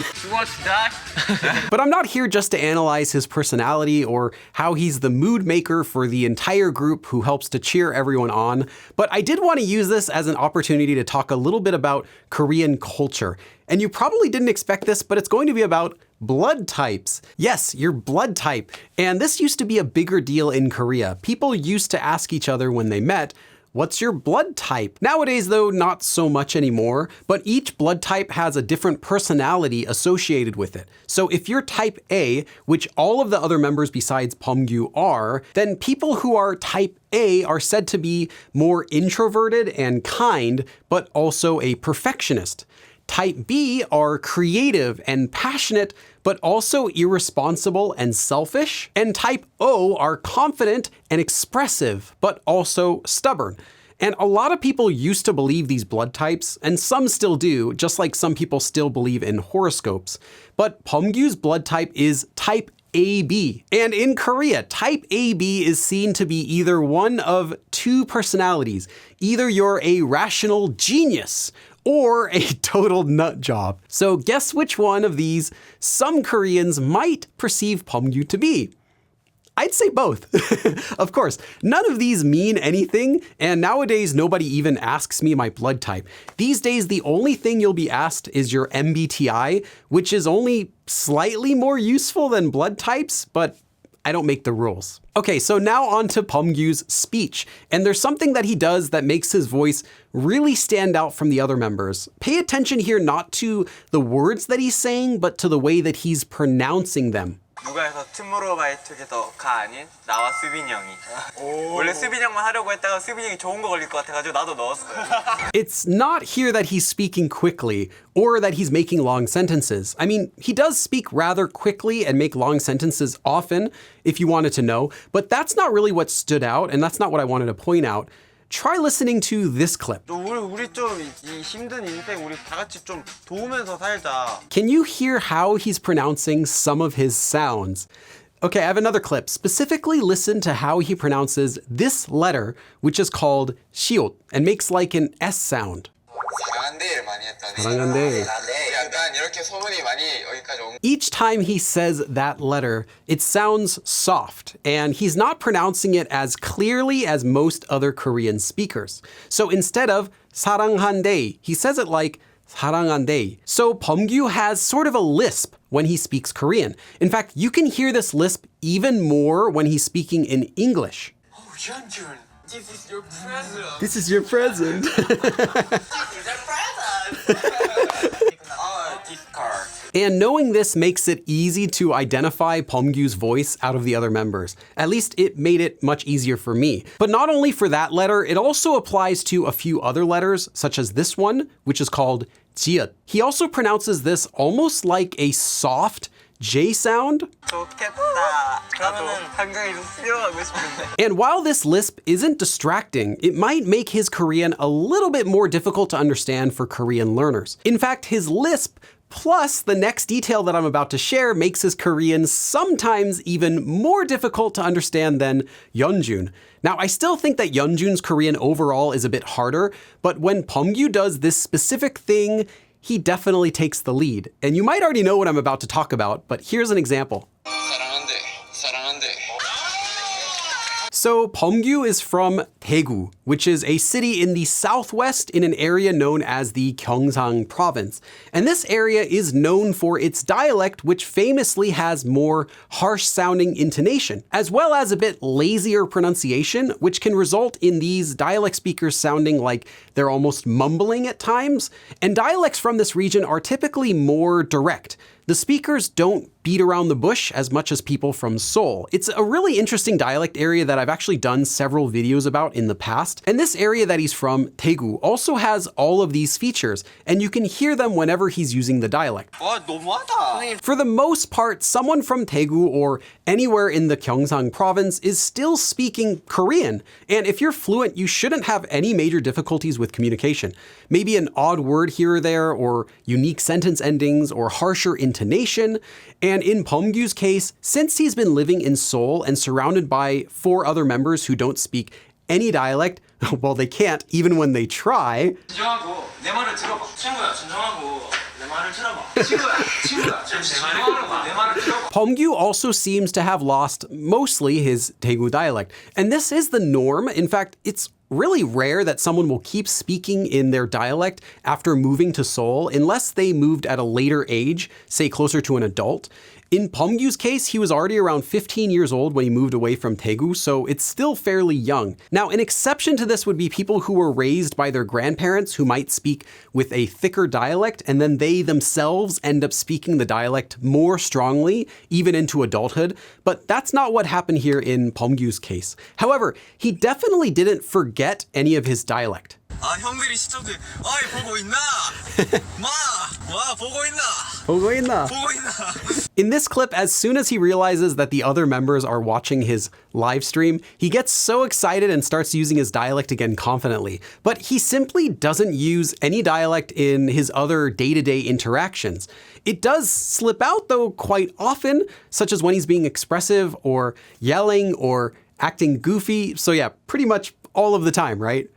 But I'm not here just to analyze his personality or how he's the mood maker for the entire group who helps to cheer everyone on, but I did want to use this as an opportunity to talk a little bit about Korean culture. And you probably didn't expect this, but it's going to be about blood types. Yes, your blood type. And this used to be a bigger deal in Korea. People used to ask each other when they met, what's your blood type? Nowadays, though, not so much anymore, but each blood type has a different personality associated with it. So if you're type A, which all of the other members besides Beomgyu are, then people who are type A are said to be more introverted and kind, but also a perfectionist. Type B are creative and passionate, but also irresponsible and selfish. And type O are confident and expressive, but also stubborn. And a lot of people used to believe these blood types, and some still do, just like some people still believe in horoscopes. But Beomgyu's blood type is type AB. And in Korea, type AB is seen to be either one of two personalities. Either you're a rational genius, or a total nut job. So guess which one of these some Koreans might perceive Beomgyu to be? I'd say both. Of course, none of these mean anything, and nowadays nobody even asks me my blood type. These days, the only thing you'll be asked is your MBTI, which is only slightly more useful than blood types, but I don't make the rules. Okay, so now on to Beomgyu's speech. And there's something that he does that makes his voice really stand out from the other members. Pay attention here not to the words that he's saying, but to the way that he's pronouncing them. 누가 해서 투모로우바이투게더가 아닌 나와 수빈 형이. 원래 수빈 형만 하려고 했다가 수빈 형이 좋은 거 걸릴 것 같아가지고 나도 넣었어요. It's not here that he's speaking quickly or that he's making long sentences. I mean, he does speak rather quickly and make long sentences often, if you wanted to know, but that's not really what stood out, and that's not what I wanted to point out. Try listening to this clip. 우리 좀 이 힘든 인생 우리 다 같이 좀 도우면서 살자. Can you hear how he's pronouncing some of his sounds? Okay, I have another clip. Specifically listen to how he pronounces this letter, which is called 시옷, and makes like an S sound. 사랑한대를 많이 했다네. 사랑한대. 약간 이렇게 소문이 많이 여기까지 온. Each time he says that letter, it sounds soft, and he's not pronouncing it as clearly as most other Korean speakers. So instead of 사랑한대, he says it like 사랑한대. So Beomgyu has sort of a lisp when he speaks Korean. In fact, you can hear this lisp even more when he's speaking in English. Oh, Yeonjun, this is your present. This is your present. This card. And knowing this makes it easy to identify Beomgyu's voice out of the other members. At least it made it much easier for me. But not only for that letter, it also applies to a few other letters, such as this one, which is called 지읒. He also pronounces this almost like a soft J sound. 좋겠다. 그러면은 한강이 좀 뛰어가고 싶은데. And while this lisp isn't distracting, it might make his Korean a little bit more difficult to understand for Korean learners. In fact, his lisp plus the next detail that I'm about to share makes his Korean sometimes even more difficult to understand than Yeonjun. Now, I still think that Yeonjun's Korean overall is a bit harder, but when Beomgyu does this specific thing, he definitely takes the lead. And you might already know what I'm about to talk about, but here's an example. 사랑한대, 사랑한대. So Beomgyu is from Daegu, which is a city in the southwest in an area known as the Gyeongsang province. And this area is known for its dialect, which famously has more harsh-sounding intonation, as well as a bit lazier pronunciation, which can result in these dialect speakers sounding like they're almost mumbling at times. And dialects from this region are typically more direct. The speakers don't beat around the bush as much as people from Seoul. It's a really interesting dialect area that I've actually done several videos about in the past. And this area that he's from, Daegu, also has all of these features, and you can hear them whenever he's using the dialect. 와, 너무하다. For the most part, someone from Daegu or anywhere in the Gyeongsang province is still speaking Korean. And if you're fluent, you shouldn't have any major difficulties with communication. Maybe an odd word here or there, or unique sentence endings, or harsher intonation intonation. And in Beomgyu's case, since he's been living in Seoul and surrounded by 4 other members who don't speak any dialect, well, they can't even when they try. 진정하고 내 말을 들어봐. 친구야, 진정하고 내 말을 들어봐. 친구야, 진정하고 내 말을 들어봐. Beomgyu also seems to have lost mostly his Daegu dialect. And this is the norm. In fact, it's really rare that someone will keep speaking in their dialect after moving to Seoul unless they moved at a later age, say closer to an adult. In Beomgyu's case, he was already around 15 years old when he moved away from Daegu, so it's still fairly young. Now, an exception to this would be people who were raised by their grandparents who might speak with a thicker dialect, and then they themselves end up speaking the dialect more strongly, even into adulthood. But that's not what happened here in Beomgyu's case. However, he definitely didn't forget any of his dialect. 아, 형들이 시청자, 어이 보고 있나? 와 보고 있나? 보고 있나? 보고 있나? In this clip, as soon as he realizes that the other members are watching his live stream, he gets so excited and starts using his dialect again confidently. But he simply doesn't use any dialect in his other day-to-day interactions. It does slip out, though, quite often, such as when he's being expressive or yelling or acting goofy. So yeah, pretty much all of the time, right?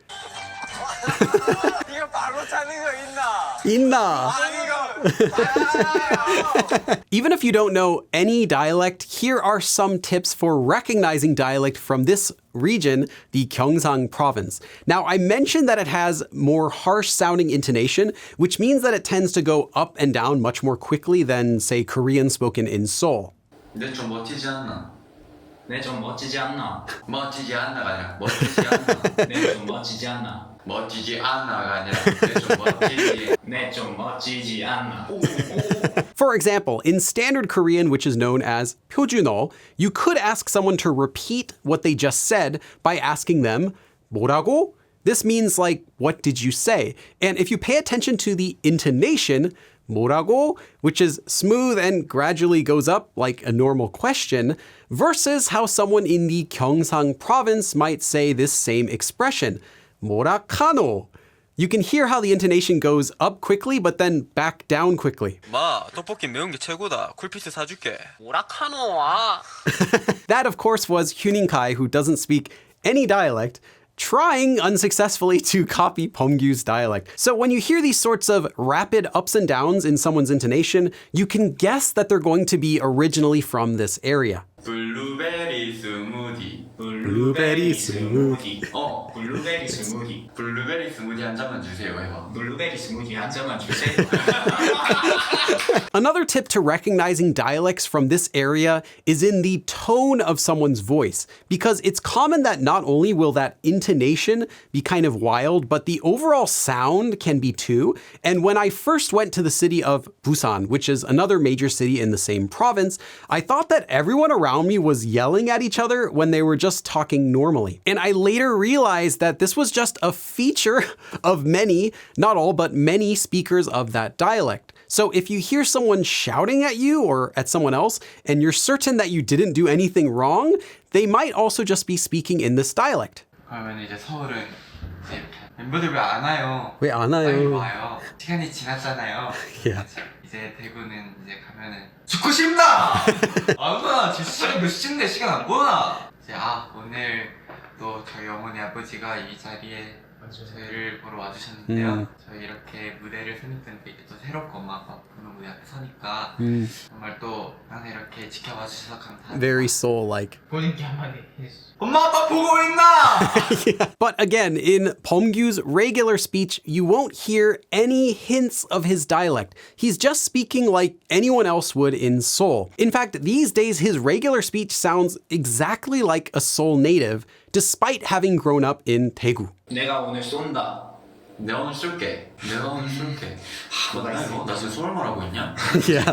이거 바로 찾는 거 있나? 있나? 이거. Even if you don't know any dialect, here are some tips for recognizing dialect from this region, the Gyeongsang province. Now, I mentioned that it has more harsh sounding intonation, which means that it tends to go up and down much more quickly than, say, Korean spoken in Seoul. 근데 좀 멋지지 않나? 네, 좀 멋지지 않나? 멋지지 않나가 아니라 멋지지 않나? 네, 좀 멋지지 않나? 멋지지 않나가 아니라 좀 멋지지. 네, 좀 멋지지 않나? For example, in standard Korean, which is known as 표준어, you could ask someone to repeat what they just said by asking them, 뭐라고? This means like, what did you say? And if you pay attention to the intonation, 뭐라고, which is smooth and gradually goes up like a normal question, versus how someone in the Gyeongsang province might say this same expression, 뭐라카노. You can hear how the intonation goes up quickly, but then back down quickly. 마, 떡볶이 매운 게 최고다. 쿨피스 사줄게. 오락하노 와. That, of course, was Huening Kai, who doesn't speak any dialect, trying unsuccessfully to copy Beomgyu's dialect. So when you hear these sorts of rapid ups and downs in someone's intonation, you can guess that they're going to be originally from this area. 블루베리 스무디. 블루베리 스무디. 블루베리 스무디. 블루베리 스무디 한 잔만 주세요. 해봐. 블루베리 스무디 한 잔만 주세요. Another tip to recognizing dialects from this area is in the tone of someone's voice, because it's common that not only will that intonation be kind of wild, but the overall sound can be too. And when I first went to the city of Busan, which is another major city in the same province, I thought that everyone around me was yelling at each other when they were just talking normally. And I later realized that this was just a feature of many, not all, but many speakers of that dialect. So if you hear someone shouting at you or at someone else, and you're certain that you didn't do anything wrong, they might also just be speaking in this dialect. 그러면 이제 서울은 이제 멤버들 왜 안 와요? 왜 안 빨리 와요? 와요. 시간이 지났잖아요. Yeah. 이제 대구는 이제 가면은 죽고 싶나? 안 와. 지금 시간 몇 시인데 시간 안 보나? 이제 오늘 또 저희 어머니 아버지가 이 자리에 저희를 보러 와주셨는데요. 저희 이렇게 무대를 서니까 이게 또 새롭고 막 보는 무대 앞에 서니까 정말 또 항상 이렇게 지켜봐 주셔서 감사합니다. Very soul-like. 본인께 한마디 해주세요. 엄마 아빠 보고 있나? Yeah. But again, in Beomgyu's regular speech, you won't hear any hints of his dialect. He's just speaking like anyone else would in Seoul. In fact, these days, his regular speech sounds exactly like a Seoul native, despite having grown up in Daegu. 내가 오늘 쏜다. 내가 오늘 쏠게. 내가 오늘 쏠게. 나 지금 서울 말하고 있냐? Yeah.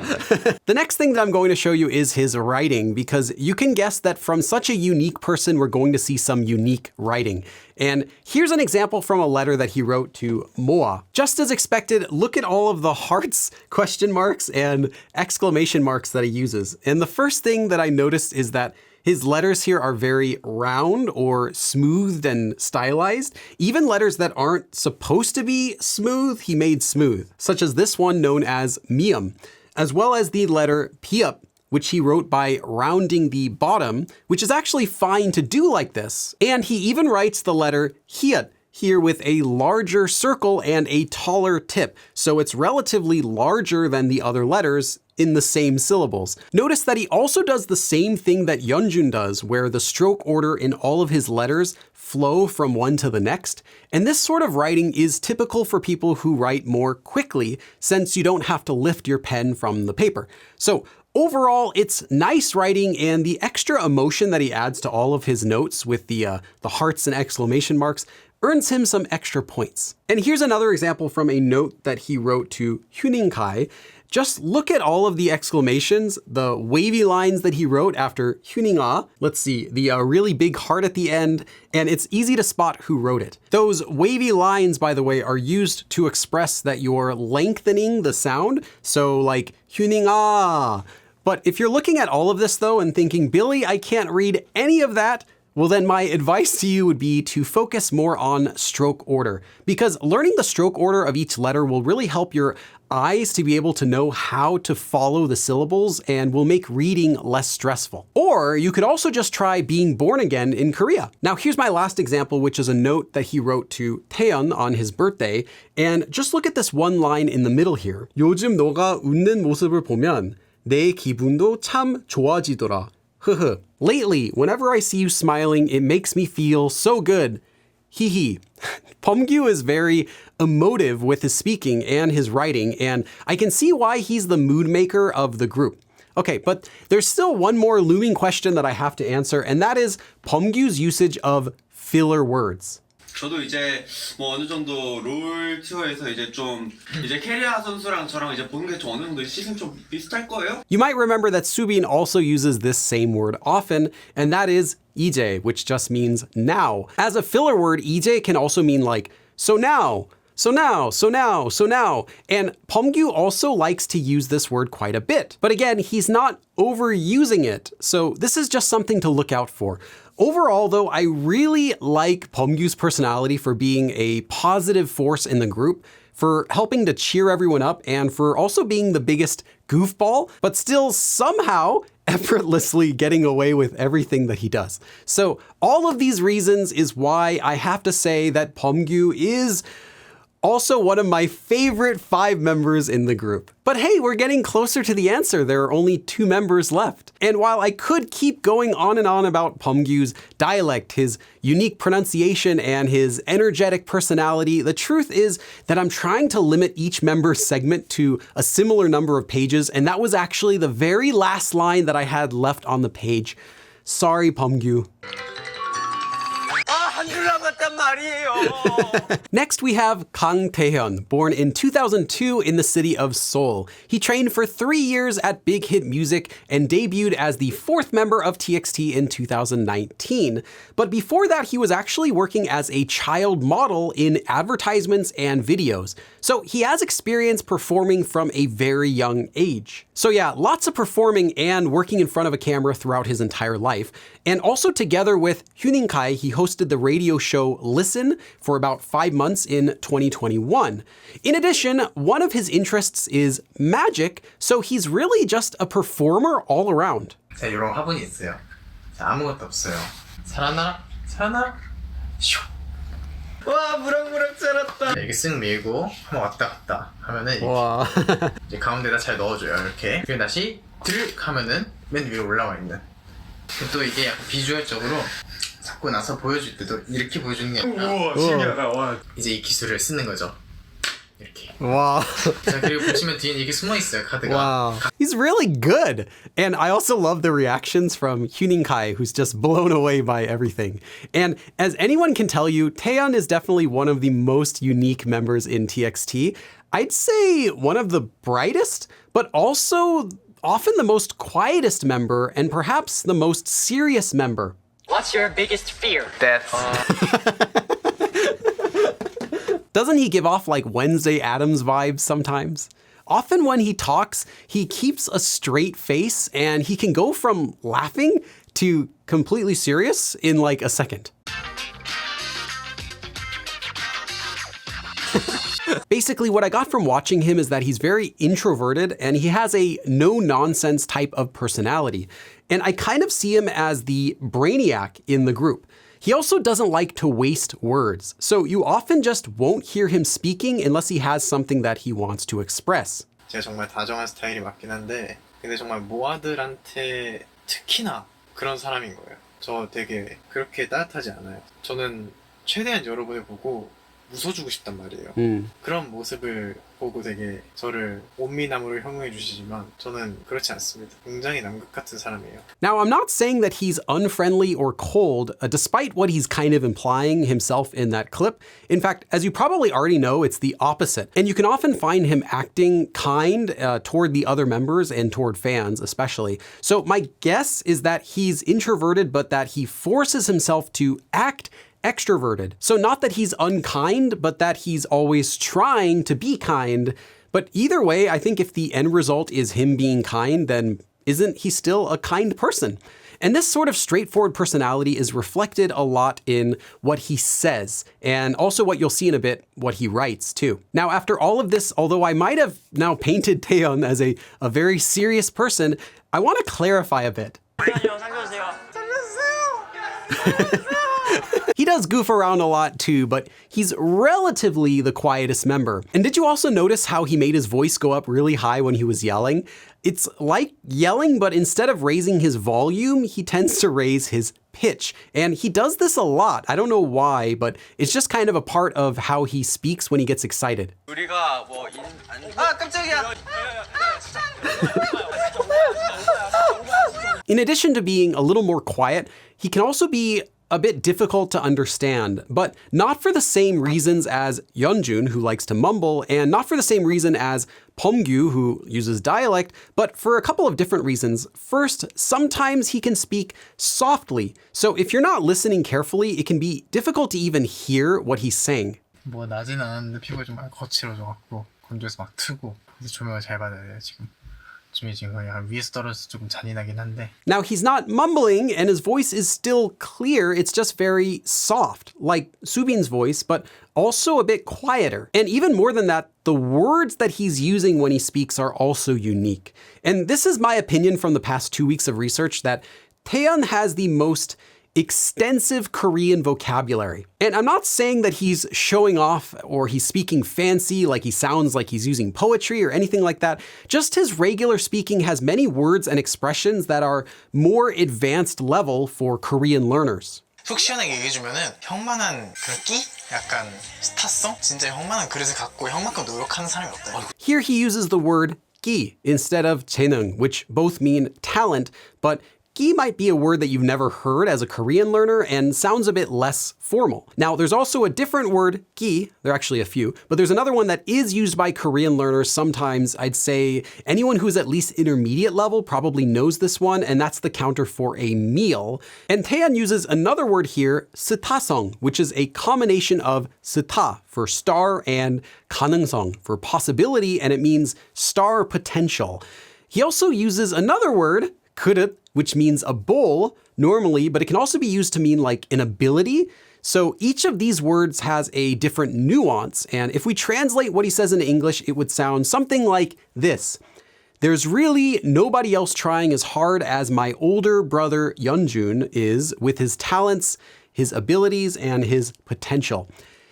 The next thing that I'm going to show you is his writing, because you can guess that from such a unique person, we're going to see some unique writing. And here's an example from a letter that he wrote to Moa. Just as expected, look at all of the hearts, question marks, and exclamation marks that he uses. And the first thing that I noticed is that his letters here are very round or smoothed and stylized. Even letters that aren't supposed to be smooth, he made smooth, such as this one known as mium. as well as the letter piup, which he wrote by rounding the bottom, which is actually fine to do like this. And he even writes the letter hiat here with a larger circle and a taller tip, so it's relatively larger than the other letters in the same syllables. Notice that he also does the same thing that Yeonjun does, where the stroke order in all of his letters flow from one to the next. And this sort of writing is typical for people who write more quickly, since you don't have to lift your pen from the paper. So overall, it's nice writing, and the extra emotion that he adds to all of his notes with the hearts and exclamation marks earns him some extra points. And here's another example from a note that he wrote to Huening Kai. Just look at all of the exclamations, the wavy lines that he wrote after 휴닝아. Let's see, the really big heart at the end, and it's easy to spot who wrote it. Those wavy lines, by the way, are used to express that you're lengthening the sound, so like 휴닝아. But if you're looking at all of this though and thinking, Billy, I can't read any of that, well, then my advice to you would be to focus more on stroke order, because learning the stroke order of each letter will really help your eyes to be able to know how to follow the syllables and will make reading less stressful. Or you could also just try being born again in Korea. Now, here's my last example, which is a note that he wrote to Taehyun on his birthday. And just look at this one line in the middle here. 요즘 너가 웃는 모습을 보면 내 기분도 참 좋아지더라. Lately, whenever I see you smiling, it makes me feel so good. Hee. Beomgyu is very emotive with his speaking and his writing, and I can see why he's the mood maker of the group. Okay, but there's still one more looming question that I have to answer, and that is Beomgyu's usage of filler words. 저도 이제 뭐 어느 정도 롤 투어에서 이제 좀 이제 캐리아 선수랑 저랑 이제 보는 게 좀 어느 정도 시즌 좀 비슷할 거예요. You might remember that Soobin also uses this same word often, and that is 이제, which just means now. As a filler word, 이제 can also mean like so now. So now. And Beomgyu also likes to use this word quite a bit. But again, he's not overusing it. So this is just something to look out for. Overall, though, I really like Beomgyu's personality for being a positive force in the group, for helping to cheer everyone up, and for also being the biggest goofball, but still somehow effortlessly getting away with everything that he does. So all of these reasons is why I have to say that Beomgyu is also one of my favorite 5 members in the group. But hey, we're getting closer to the answer. There are only 2 members left. And while I could keep going on and on about Beomgyu's dialect, his unique pronunciation, and his energetic personality, the truth is that I'm trying to limit each member's segment to a similar number of pages, and that was actually the very last line that I had left on the page. Sorry, Beomgyu. Next, we have Kang Taehyun, born in 2002 in the city of Seoul. He trained for 3 years at Big Hit Music and debuted as the 4th member of TXT in 2019. But before that, he was actually working as a child model in advertisements and videos. So he has experience performing from a very young age. So yeah, lots of performing and working in front of a camera throughout his entire life. And also together with Huening Kai, he hosted the radio show Listen for about 5 months in 2021. In addition, one of his interests is magic, so he's really just a performer all around. 자, 이런 화분이 있어요. 자, 아무것도 없어요. 살아나? 슉. 와, 무럭무럭 자랐다. 이렇게 쓱 밀고 한번 왔다 갔다 하면은 이렇게 이제 가운데다 잘 넣어줘요. 이렇게. 그리고 다시 드륵 하면은 맨 위에 올라와 있는. 또 이게 약간 비주얼적으로 잡고 나서 보여줄 때도 이렇게 보여주는 게 아니라 우와, 신기하다. 와. 이제 이 기술을 쓰는 거죠. 이렇게. Wow. 자, 그리고 보시면 뒤에 이렇게 숨어 있어요, 카드가. Wow. He's really good. And I also love the reactions from Huening Kai, who's just blown away by everything. And as anyone can tell you, Taehyun is definitely one of the most unique members in TXT. I'd say one of the brightest, but also often the most quietest member, and perhaps the most serious member. What's your biggest fear? Death. Doesn't he give off like Wednesday Addams vibes sometimes? Often when he talks, he keeps a straight face, and he can go from laughing to completely serious in like a second. Basically, what I got from watching him is that he's very introverted and he has a no-nonsense type of personality. And I kind of see him as the brainiac in the group. He also doesn't like to waste words, so you often just won't hear him speaking unless he has something that he wants to express. 제가 정말 다정한 스타일이 맞긴 한데 근데 정말 모아들한테 특히나 그런 사람인 거예요. 저 되게 그렇게 따뜻하지 않아요. 저는 최대한 여러분을 보고 웃어주고 싶단 말이에요. 그런 모습을 보고 되게 저를 온미남으로 형용해 주시지만 저는 그렇지 않습니다. 굉장히 남극 같은 사람이에요. Now, I'm not saying that he's unfriendly or cold, despite what he's kind of implying himself in that clip. In fact, as you probably already know, it's the opposite. And you can often find him acting kind toward the other members and toward fans, especially. So my guess is that he's introverted, but that he forces himself to act extroverted. So not that he's unkind, but that he's always trying to be kind. But either way, I think if the end result is him being kind, then isn't he still a kind person? And this sort of straightforward personality is reflected a lot in what he says, and also what you'll see in a bit, what he writes too. Now, after all of this, although I might have now painted Taehyun as a very serious person, I want to clarify a bit. He does goof around a lot too, but he's relatively the quietest member. And did you also notice how he made his voice go up really high when he was yelling? It's like yelling, but instead of raising his volume, he tends to raise his pitch. And he does this a lot. I don't know why, but it's just kind of a part of how he speaks when he gets excited. 우리가 뭐 깜짝이야. In addition to being a little more quiet, he can also be a bit difficult to understand, but not for the same reasons as Yeonjun, who likes to mumble, and not for the same reason as Beomgyu, who uses dialect, but for a couple of different reasons. First, sometimes he can speak softly, so if you're not listening carefully, it can be difficult to even hear what he's saying. 뭐 나진 않았는데 피부가 좀 많이 거칠어져갖고 건조해서 막 트고 그래서 조명을 잘 받아야 돼요 지금. 지금 약간 위에서 떨어져서 조금 잔인하긴 한데. Now, he's not mumbling and his voice is still clear. It's just very soft, like Soobin's voice, but also a bit quieter. And even more than that, the words that he's using when he speaks are also unique. And this is my opinion from the past 2 weeks of research that Taehyun has the most extensive Korean vocabulary. And I'm not saying that he's showing off or he's speaking fancy, like he sounds like he's using poetry or anything like that. Just his regular speaking has many words and expressions that are more advanced level for Korean learners. 속 시원하게 얘기해주면은 형만한 그 끼? 약간 스타성? 진짜 형만한 그릇을 갖고 형만큼 노력하는 사람이 없다. Here he uses the word 끼 instead of 재능, which both mean talent, but 끼 might be a word that you've never heard as a Korean learner and sounds a bit less formal. Now, there's also a different word, 끼, there are actually a few, but there's another one that is used by Korean learners sometimes. I'd say anyone who's at least intermediate level probably knows this one, and that's the counter for a meal. And Taehyun uses another word here, 스타성, which is a combination of 스타 for star and 가능성 for possibility, and it means star potential. He also uses another word, 그릇, which means a bowl normally, but it can also be used to mean like an ability. So each of these words has a different nuance. And if we translate what he says into English, it would sound something like this. There's really nobody else trying as hard as my older brother Yeonjun is with his talents, his abilities, and his potential.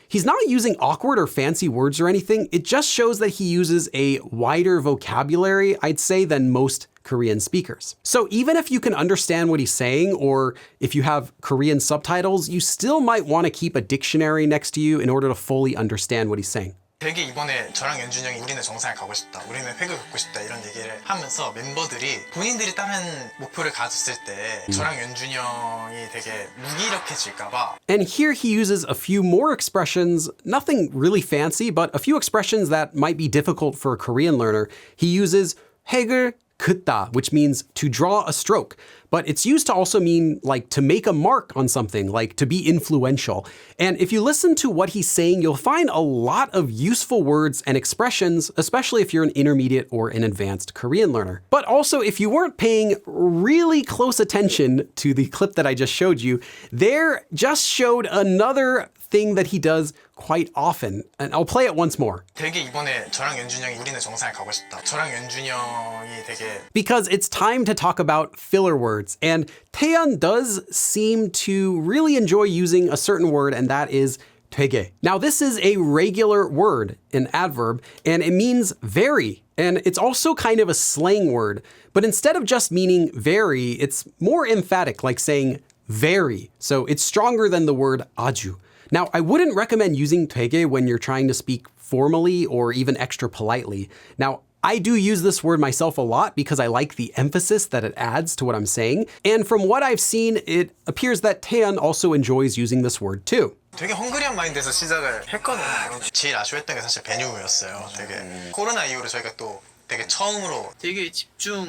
He's not using awkward or fancy words or anything. It just shows that he uses a wider vocabulary, I'd say, than most Korean speakers. So even if you can understand what he's saying, or if you have Korean subtitles, you still might want to keep a dictionary next to you in order to fully understand what he's saying. 되게 이번에 저랑 연준이 형이 우리는 정상을 가고 싶다, 우리는 획을 긋고 싶다 이런 얘기를 하면서 멤버들이 본인들이 다른 목표를 가졌을 때 저랑 연준이 형이 되게 무기력해질까봐. And here he uses a few more expressions, nothing really fancy, but a few expressions that might be difficult for a Korean learner. He uses 획을 긋다, which means to draw a stroke, but it's used to also mean like to make a mark on something, like to be influential. And if you listen to what he's saying, you'll find a lot of useful words and expressions, especially if you're an intermediate or an advanced Korean learner. But also, if you weren't paying really close attention to the clip that I just showed you, there just showed another thing that he does quite often. And I'll play it once more. 되게 이번에 저랑 연준이 형이 우리는 정상에 가고 싶다. 저랑 연준이 형이 되게 Because it's time to talk about filler words. And Taehyun does seem to really enjoy using a certain word, and that is 되게. Now, this is a regular word, an adverb, and it means very. And it's also kind of a slang word. But instead of just meaning very, it's more emphatic, like saying very. So it's stronger than the word 아주. Now, I wouldn't recommend using 되게 when you're trying to speak formally or even extra politely. Now, I do use this word myself a lot because I like the emphasis that it adds to what I'm saying. And from what I've seen, it appears that Taehyun also enjoys using this word too. 되게 헝그리한 마인드에서 시작을 했거든요. 제일 아쉬웠던 게 사실 베뉴였어요. 되게 코로나 이후로 저희가 또 되게 처음으로 되게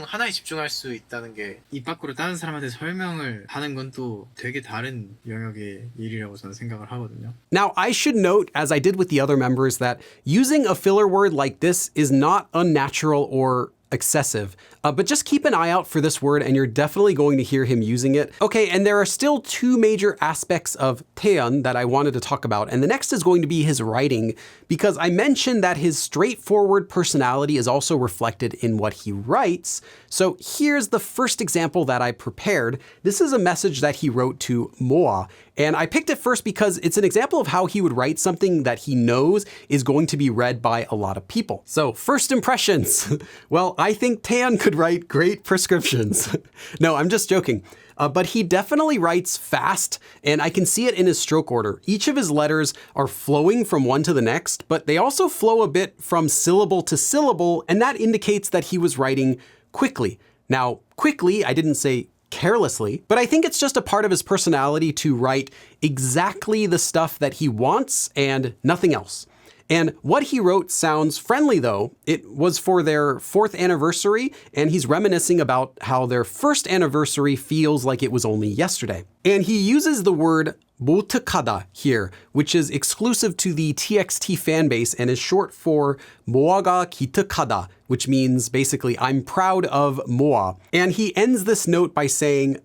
하나에 집중할 수 있다는 게 입 밖으로 다른 사람한테 설명을 하는 건 또 되게 다른 영역의 일이라고 저는 생각을 하거든요. Now, I should note, as I did with the other members, that using a filler word like this is not unnatural or excessive, but just keep an eye out for this word and you're definitely going to hear him using it. Okay, and there are still two major aspects of Taehyun that I wanted to talk about, and the next is going to be his writing, because I mentioned that his straightforward personality is also reflected in what he writes. So here's the first example that I prepared. This is a message that he wrote to Moa, and I picked it first because it's an example of how he would write something that he knows is going to be read by a lot of people. So first impressions. Well, I think Taehyun could write great prescriptions. No, I'm just joking. But he definitely writes fast, and I can see it in his stroke order. Each of his letters are flowing from one to the next, but they also flow a bit from syllable to syllable, and that indicates that he was writing quickly. Now, quickly, I didn't say carelessly, but I think it's just a part of his personality to write exactly the stuff that he wants and nothing else. And what he wrote sounds friendly, though. It was for their 4th anniversary, and he's reminiscing about how their 1st anniversary feels like it was only yesterday. And he uses the word 모특하다 here, which is exclusive to the TXT fan base and is short for 모아가 기특하다, which means basically, I'm proud of Moa. And he ends this note by saying,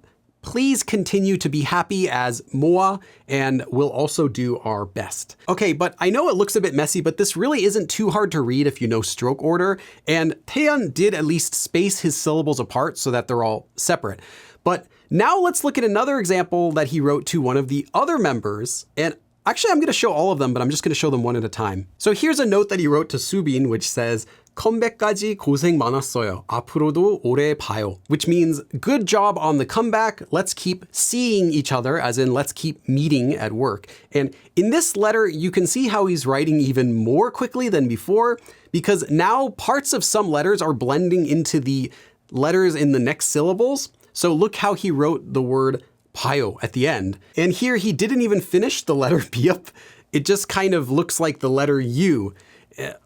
please continue to be happy as Moa, and we'll also do our best. Okay, but I know it looks a bit messy, but this really isn't too hard to read if you know stroke order, and Taehyun did at least space his syllables apart so that they're all separate. But now let's look at another example that he wrote to one of the other members, and actually I'm gonna show all of them, but I'm just gonna show them one at a time. So here's a note that he wrote to Soobin, which says, 컴백까지 고생 많았어요. 앞으로도 오래 봐요. Which means good job on the comeback. Let's keep seeing each other, as in let's keep meeting at work. And in this letter, you can see how he's writing even more quickly than before, because now parts of some letters are blending into the letters in the next syllables. So look how he wrote the word 봐요 at the end. And here he didn't even finish the letter biup. It just kind of looks like the letter U.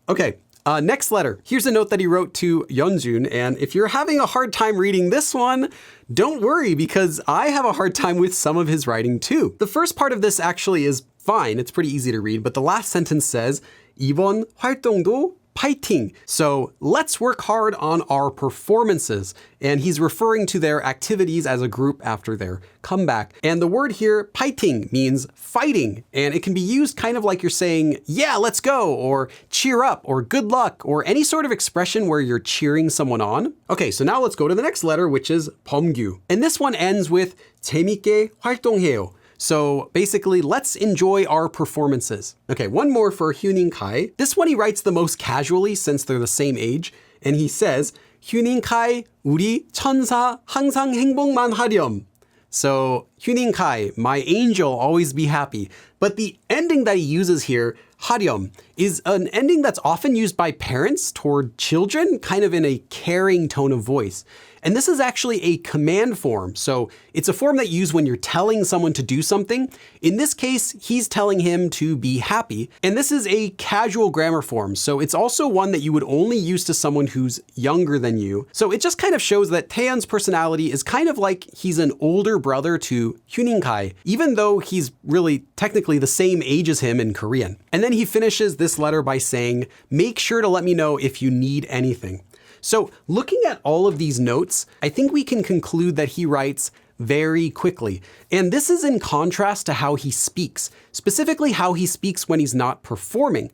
Okay. Next letter. Here's a note that he wrote to Yeonjun, and if you're having a hard time reading this one, don't worry, because I have a hard time with some of his writing too. The first part of this actually is fine, it's pretty easy to read, but the last sentence says, 이번 활동도 파이팅. So let's work hard on our performances. And he's referring to their activities as a group after their comeback. And the word here, 파이팅, means fighting. And it can be used kind of like you're saying, yeah, let's go, or cheer up, or good luck, or any sort of expression where you're cheering someone on. Okay, so now let's go to the next letter, which is Beomgyu. And this one ends with 재밌게 활동해요. So basically, let's enjoy our performances. Okay, one more for Huening Kai. This one he writes the most casually since they're the same age. And he says, 휴닝 카이, 우리 천사 항상 행복만 하렴. So, 휴닝 카이, my angel, always be happy. But the ending that he uses here, 하렴, is an ending that's often used by parents toward children, kind of in a caring tone of voice. And this is actually a command form. So it's a form that you use when you're telling someone to do something. In this case, he's telling him to be happy. And this is a casual grammar form. So it's also one that you would only use to someone who's younger than you. So it just kind of shows that Taehyun's personality is kind of like he's an older brother to Huening Kai, even though he's really technically the same age as him in Korean. And then he finishes this letter by saying, make sure to let me know if you need anything. So looking at all of these notes, I think we can conclude that he writes very quickly. And this is in contrast to how he speaks, specifically how he speaks when he's not performing.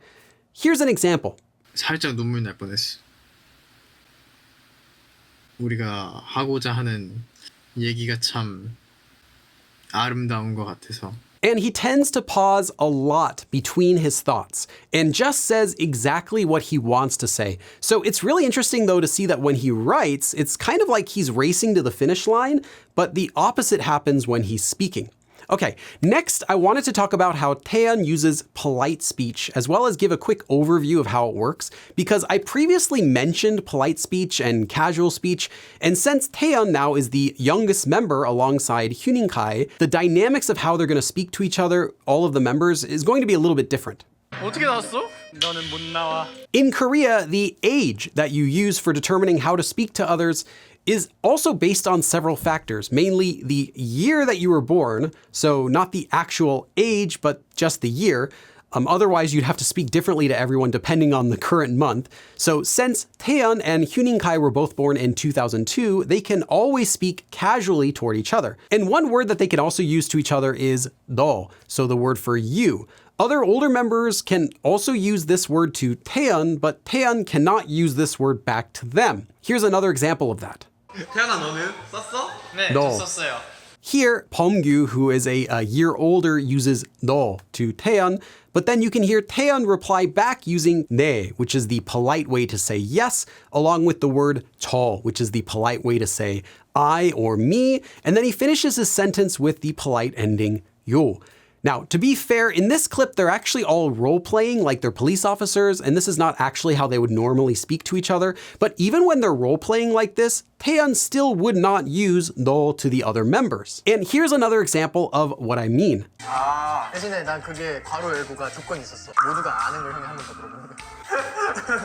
Here's an example. 살짝 눈물 날 뻔했어. 우리가 하고자 하는 얘기가 참 아름다운 것 같아서. And he tends to pause a lot between his thoughts and just says exactly what he wants to say. So it's really interesting, though, to see that when he writes, it's kind of like he's racing to the finish line, but the opposite happens when he's speaking. Okay, next I wanted to talk about how Taehyun uses polite speech, as well as give a quick overview of how it works, because I previously mentioned polite speech and casual speech, and since Taehyun now is the youngest member alongside Huening Kai, the dynamics of how they're going to speak to each other, all of the members, is going to be a little bit different. 어떻게 나왔어? 너는 못 나와. In Korea, the age that you use for determining how to speak to others is also based on several factors, mainly the year that you were born, so not the actual age, but just the year. Otherwise, you'd have to speak differently to everyone depending on the current month. So since Taehyun and Huening Kai were both born in 2002, they can always speak casually toward each other. And one word that they can also use to each other is 너, so the word for you. Other older members can also use this word to Taehyun, but Taehyun cannot use this word back to them. Here's another example of that. 태연아 너는 썼어? 네, 너. 저 썼어요. Here, Beomgyu, who is a year older, uses 너 to Taehyun, but then you can hear Taehyun reply back using 네, which is the polite way to say yes, along with the word 저, which is the polite way to say I or me, and then he finishes his sentence with the polite ending 요. Now, to be fair, in this clip, they're actually all role-playing like they're police officers, and this is not actually how they would normally speak to each other. But even when they're role-playing like this, Taehyun still would not use 너 to the other members. And here's another example of what I mean. 아, 대신에 난 그게 괄호 열고가 조건이 있었어. 모두가 아는 걸 형이 한 번 더 물어보는 거야.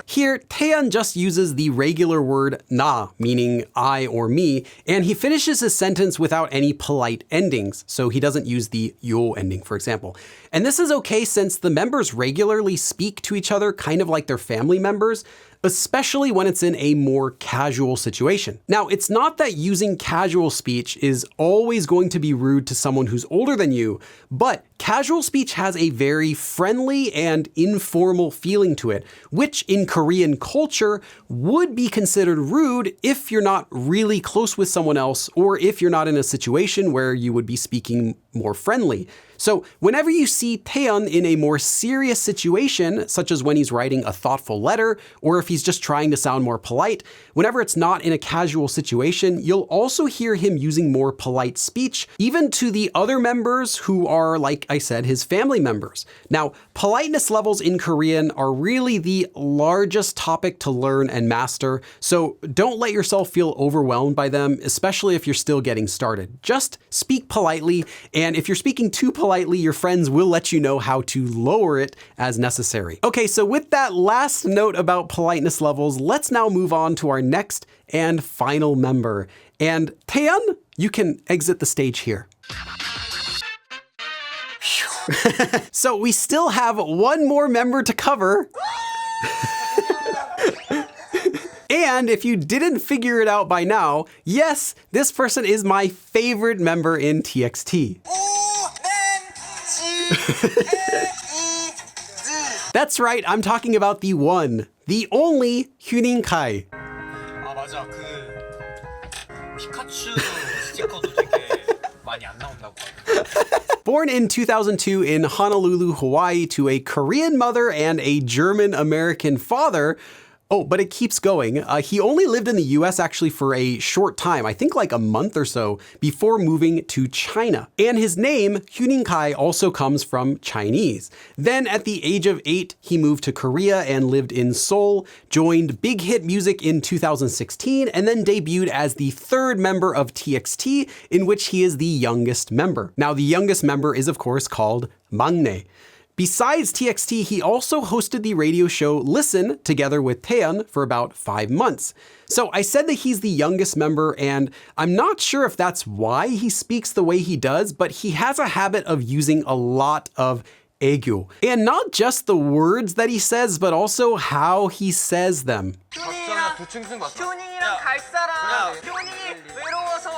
Here, Taehyun just uses the regular word 나, meaning I or me, and he finishes his sentence without any polite endings, so he doesn't use the 요 ending, for example. And this is okay since the members regularly speak to each other kind of like they're family members, especially when it's in a more casual situation. Now, it's not that using casual speech is always going to be rude to someone who's older than you, but casual speech has a very friendly and informal feeling to it, which in Korean culture would be considered rude if you're not really close with someone else or if you're not in a situation where you would be speaking more friendly. So whenever you see Taehyun in a more serious situation, such as when he's writing a thoughtful letter, or if he's just trying to sound more polite, whenever it's not in a casual situation, you'll also hear him using more polite speech, even to the other members who are, like I said, his family members. Now, politeness levels in Korean are really the largest topic to learn and master, so don't let yourself feel overwhelmed by them, especially if you're still getting started. Just speak politely, and if you're speaking too politely, your friends will let you know how to lower it as necessary. Okay, so with that last note about politeness levels, let's now move on to our next and final member. And Taehyun, you can exit the stage here. So we still have one more member to cover. And if you didn't figure it out by now, yes, this person is my favorite member in TXT. That's right, I'm talking about the one, the only 휴닝 카이. 아 맞아, 그 피카츄 스티커도 되게 많이 안 나온다고 하더라고요. Born in 2002 in Honolulu, Hawaii, to a Korean mother and a German-American father. Oh, but it keeps going. He only lived in the US actually for a short time, I think like a month or so, before moving to China. And his name, Huening Kai, also comes from Chinese. Then at the age of 8, he moved to Korea and lived in Seoul, joined Big Hit Music in 2016, and then debuted as the third member of TXT, in which he is the youngest member. Now, the youngest member is, of course, called 막내. Besides TXT, he also hosted the radio show Listen together with Taehyun for about 5 months. So I said that he's the youngest member, and I'm not sure if that's why he speaks the way he does, but he has a habit of using a lot of 애교. And not just the words that he says, but also how he says them. 효닝이랑 갈 사람. 효닝이 외로워서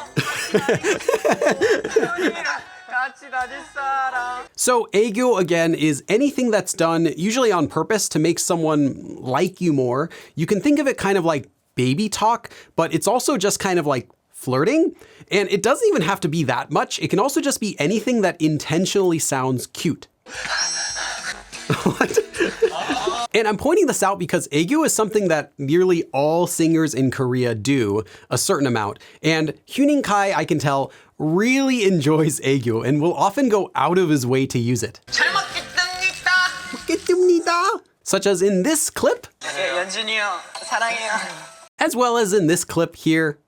So 애교, again, is anything that's done usually on purpose to make someone like you more. You can think of it kind of like baby talk, but it's also just kind of like flirting. And it doesn't even have to be that much. It can also just be anything that intentionally sounds cute. What? And I'm pointing this out because 애교 is something that nearly all singers in Korea do a certain amount. And Huening Kai, I can tell, really enjoys 애교 and will often go out of his way to use it. 잘 먹겠습니다. 먹겠습니다. Such as in this clip, 연준이 형 사랑해요. as well as in this clip here.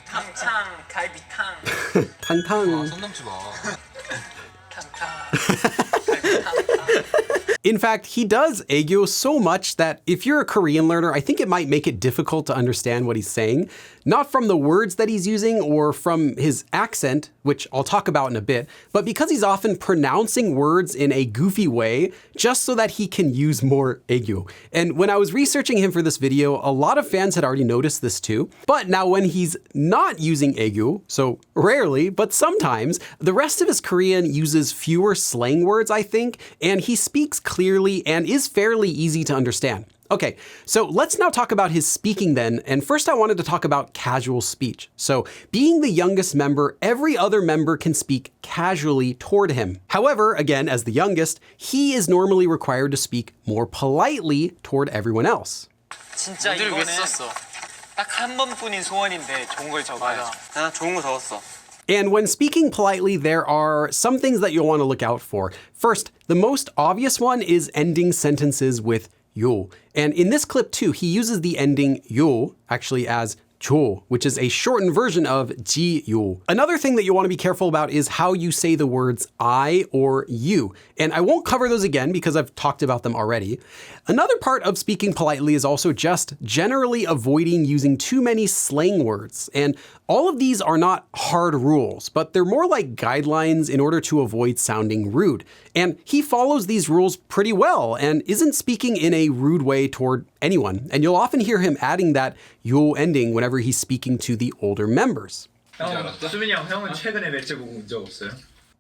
탕탕 갈비탕. 탕탕. 손 넘지 마. In fact, he does 애교 so much that if you're a Korean learner, I think it might make it difficult to understand what he's saying. Not from the words that he's using or from his accent, which I'll talk about in a bit, but because he's often pronouncing words in a goofy way, just so that he can use more 애교. And when I was researching him for this video, a lot of fans had already noticed this too. But now when he's not using 애교, so rarely, but sometimes, the rest of his Korean uses fewer slang words, I think, and he speaks clearly and is fairly easy to understand. Okay, so let's now talk about his speaking then, and first I wanted to talk about casual speech. So, being the youngest member, every other member can speak casually toward him. However, again, as the youngest, he is normally required to speak more politely toward everyone else. 진짜 이거는 딱 한 번뿐인 소원인데 좋은 걸 적어야지. 나 좋은 거 적었어. And when speaking politely, there are some things that you'll want to look out for. First, the most obvious one is ending sentences with 요. And in this clip too, he uses the ending 요 actually as 조, which is a shortened version of 지요. Another thing that you want to be careful about is how you say the words I or you. And I won't cover those again because I've talked about them already. Another part of speaking politely is also just generally avoiding using too many slang words. And all of these are not hard rules, but they're more like guidelines in order to avoid sounding rude. And he follows these rules pretty well and isn't speaking in a rude way toward anyone. And you'll often hear him adding that 요 ending whenever he's speaking to the older members. 수빈이 형, 형은 최근에 넷째 보고 본 적 없어요?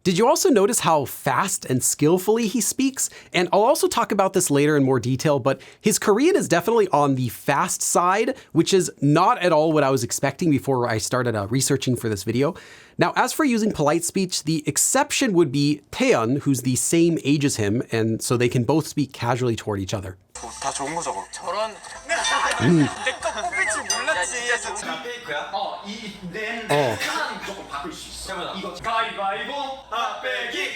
Did you also notice how fast and skillfully he speaks? And I'll also talk about this later in more detail, but his Korean is definitely on the fast side, which is not at all what I was expecting before I started researching for this video. Now, as for using polite speech, the exception would be Taehyun, who's the same age as him, and so they can both speak casually toward each other. 다 좋은 거 적어. 저런 내거 뽑힐 줄 몰랐지. 나 페이크야? 내 하나는 무조건 바꿀 수 있어. 이거 가위바위보 빼기.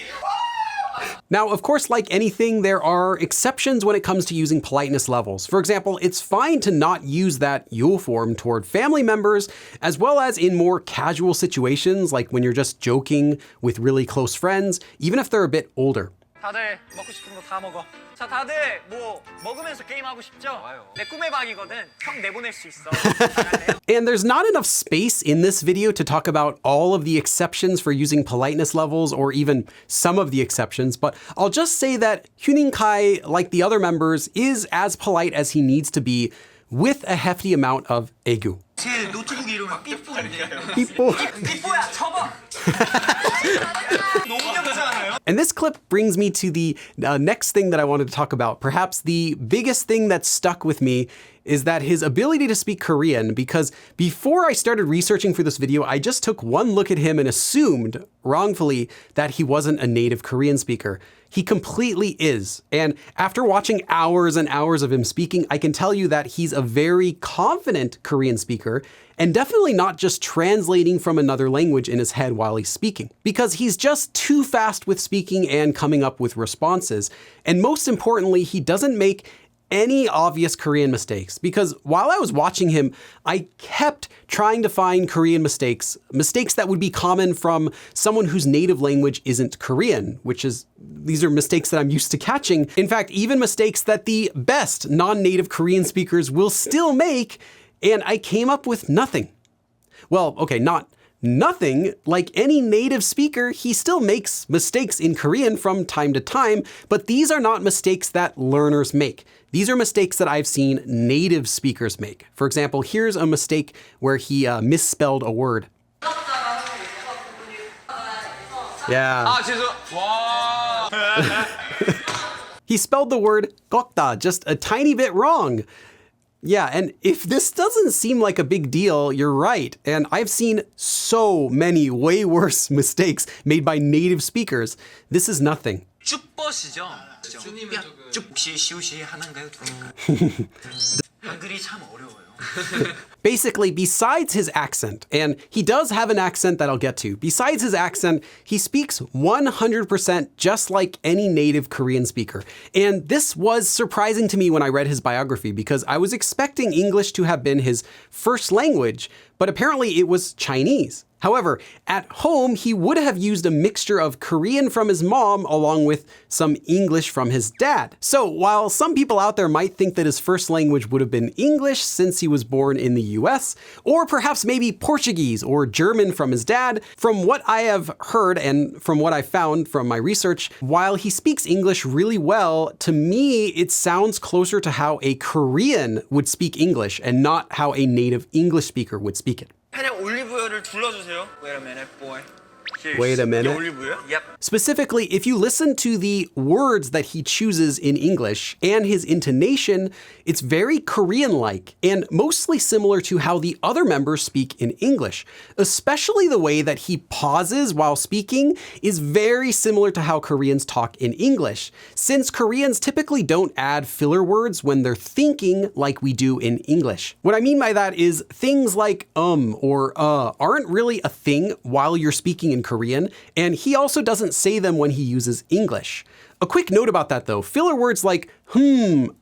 Now, of course, like anything, there are exceptions when it comes to using politeness levels. For example, it's fine to not use that 요 form toward family members, as well as in more casual situations, like when you're just joking with really close friends, even if they're a bit older. 다들 먹고 싶은 거 다 먹어. 자, 다들 뭐 먹으면서 게임하고 싶죠? 내 꿈의 방이거든. 형 내보낼 수 있어. And there's not enough space in this video to talk about all of the exceptions for using politeness levels or even some of the exceptions, but I'll just say that Huening Kai, like the other members, is as polite as he needs to be with a hefty amount of 애교. 제 노트북 이름은 삐뽀인데. 삐뽀. 삐뽀야, 접어. 너무 귀엽지 않아요? And this clip brings me to the next thing that I wanted to talk about. Perhaps the biggest thing that stuck with me is that his ability to speak Korean, because before I started researching for this video, I just took one look at him and assumed, wrongfully, that he wasn't a native Korean speaker. He completely is. And after watching hours and hours of him speaking, I can tell you that he's a very confident Korean speaker and definitely not just translating from another language in his head while he's speaking, because he's just too fast with speaking and coming up with responses. And most importantly, he doesn't make any obvious Korean mistakes, because while I was watching him, I kept trying to find Korean mistakes that would be common from someone whose native language isn't Korean, these are mistakes that I'm used to catching. In fact, even mistakes that the best non-native Korean speakers will still make, and I came up with nothing. Well, okay, not nothing. Like any native speaker, he still makes mistakes in Korean from time to time, but these are not mistakes that learners make. These are mistakes that I've seen native speakers make. For example, here's a mistake where he misspelled a word. Yeah. 아 죄송. 와. He spelled the word 꺾다 just a tiny bit wrong. Yeah, and if this doesn't seem like a big deal, you're right. And I've seen so many way worse mistakes made by native speakers. This is nothing. 쭈버시죠. 쭉 시우시 하나인가요? 한글이 참 어려워요. Basically, besides his accent, and he does have an accent that I'll get to, besides his accent, he speaks 100% just like any native Korean speaker. And this was surprising to me when I read his biography because I was expecting English to have been his first language, but apparently it was Chinese. However, at home, he would have used a mixture of Korean from his mom along with some English from his dad. So while some people out there might think that his first language would have been English since he was born in the US, or perhaps maybe Portuguese or German from his dad, from what I have heard and from what I found from my research, while he speaks English really well, to me, it sounds closer to how a Korean would speak English and not how a native English speaker would speak it. 팬에 올리브유를 둘러주세요. Wait a minute, boy. Wait a minute. 올리브유? Yep. Specifically, if you listen to the words that he chooses in English and his intonation, it's very Korean-like and mostly similar to how the other members speak in English. Especially the way that he pauses while speaking is very similar to how Koreans talk in English, since Koreans typically don't add filler words when they're thinking like we do in English. What I mean by that is things like or aren't really a thing while you're speaking in Korean, and he also doesn't say them when he uses English. A quick note about that though, filler words like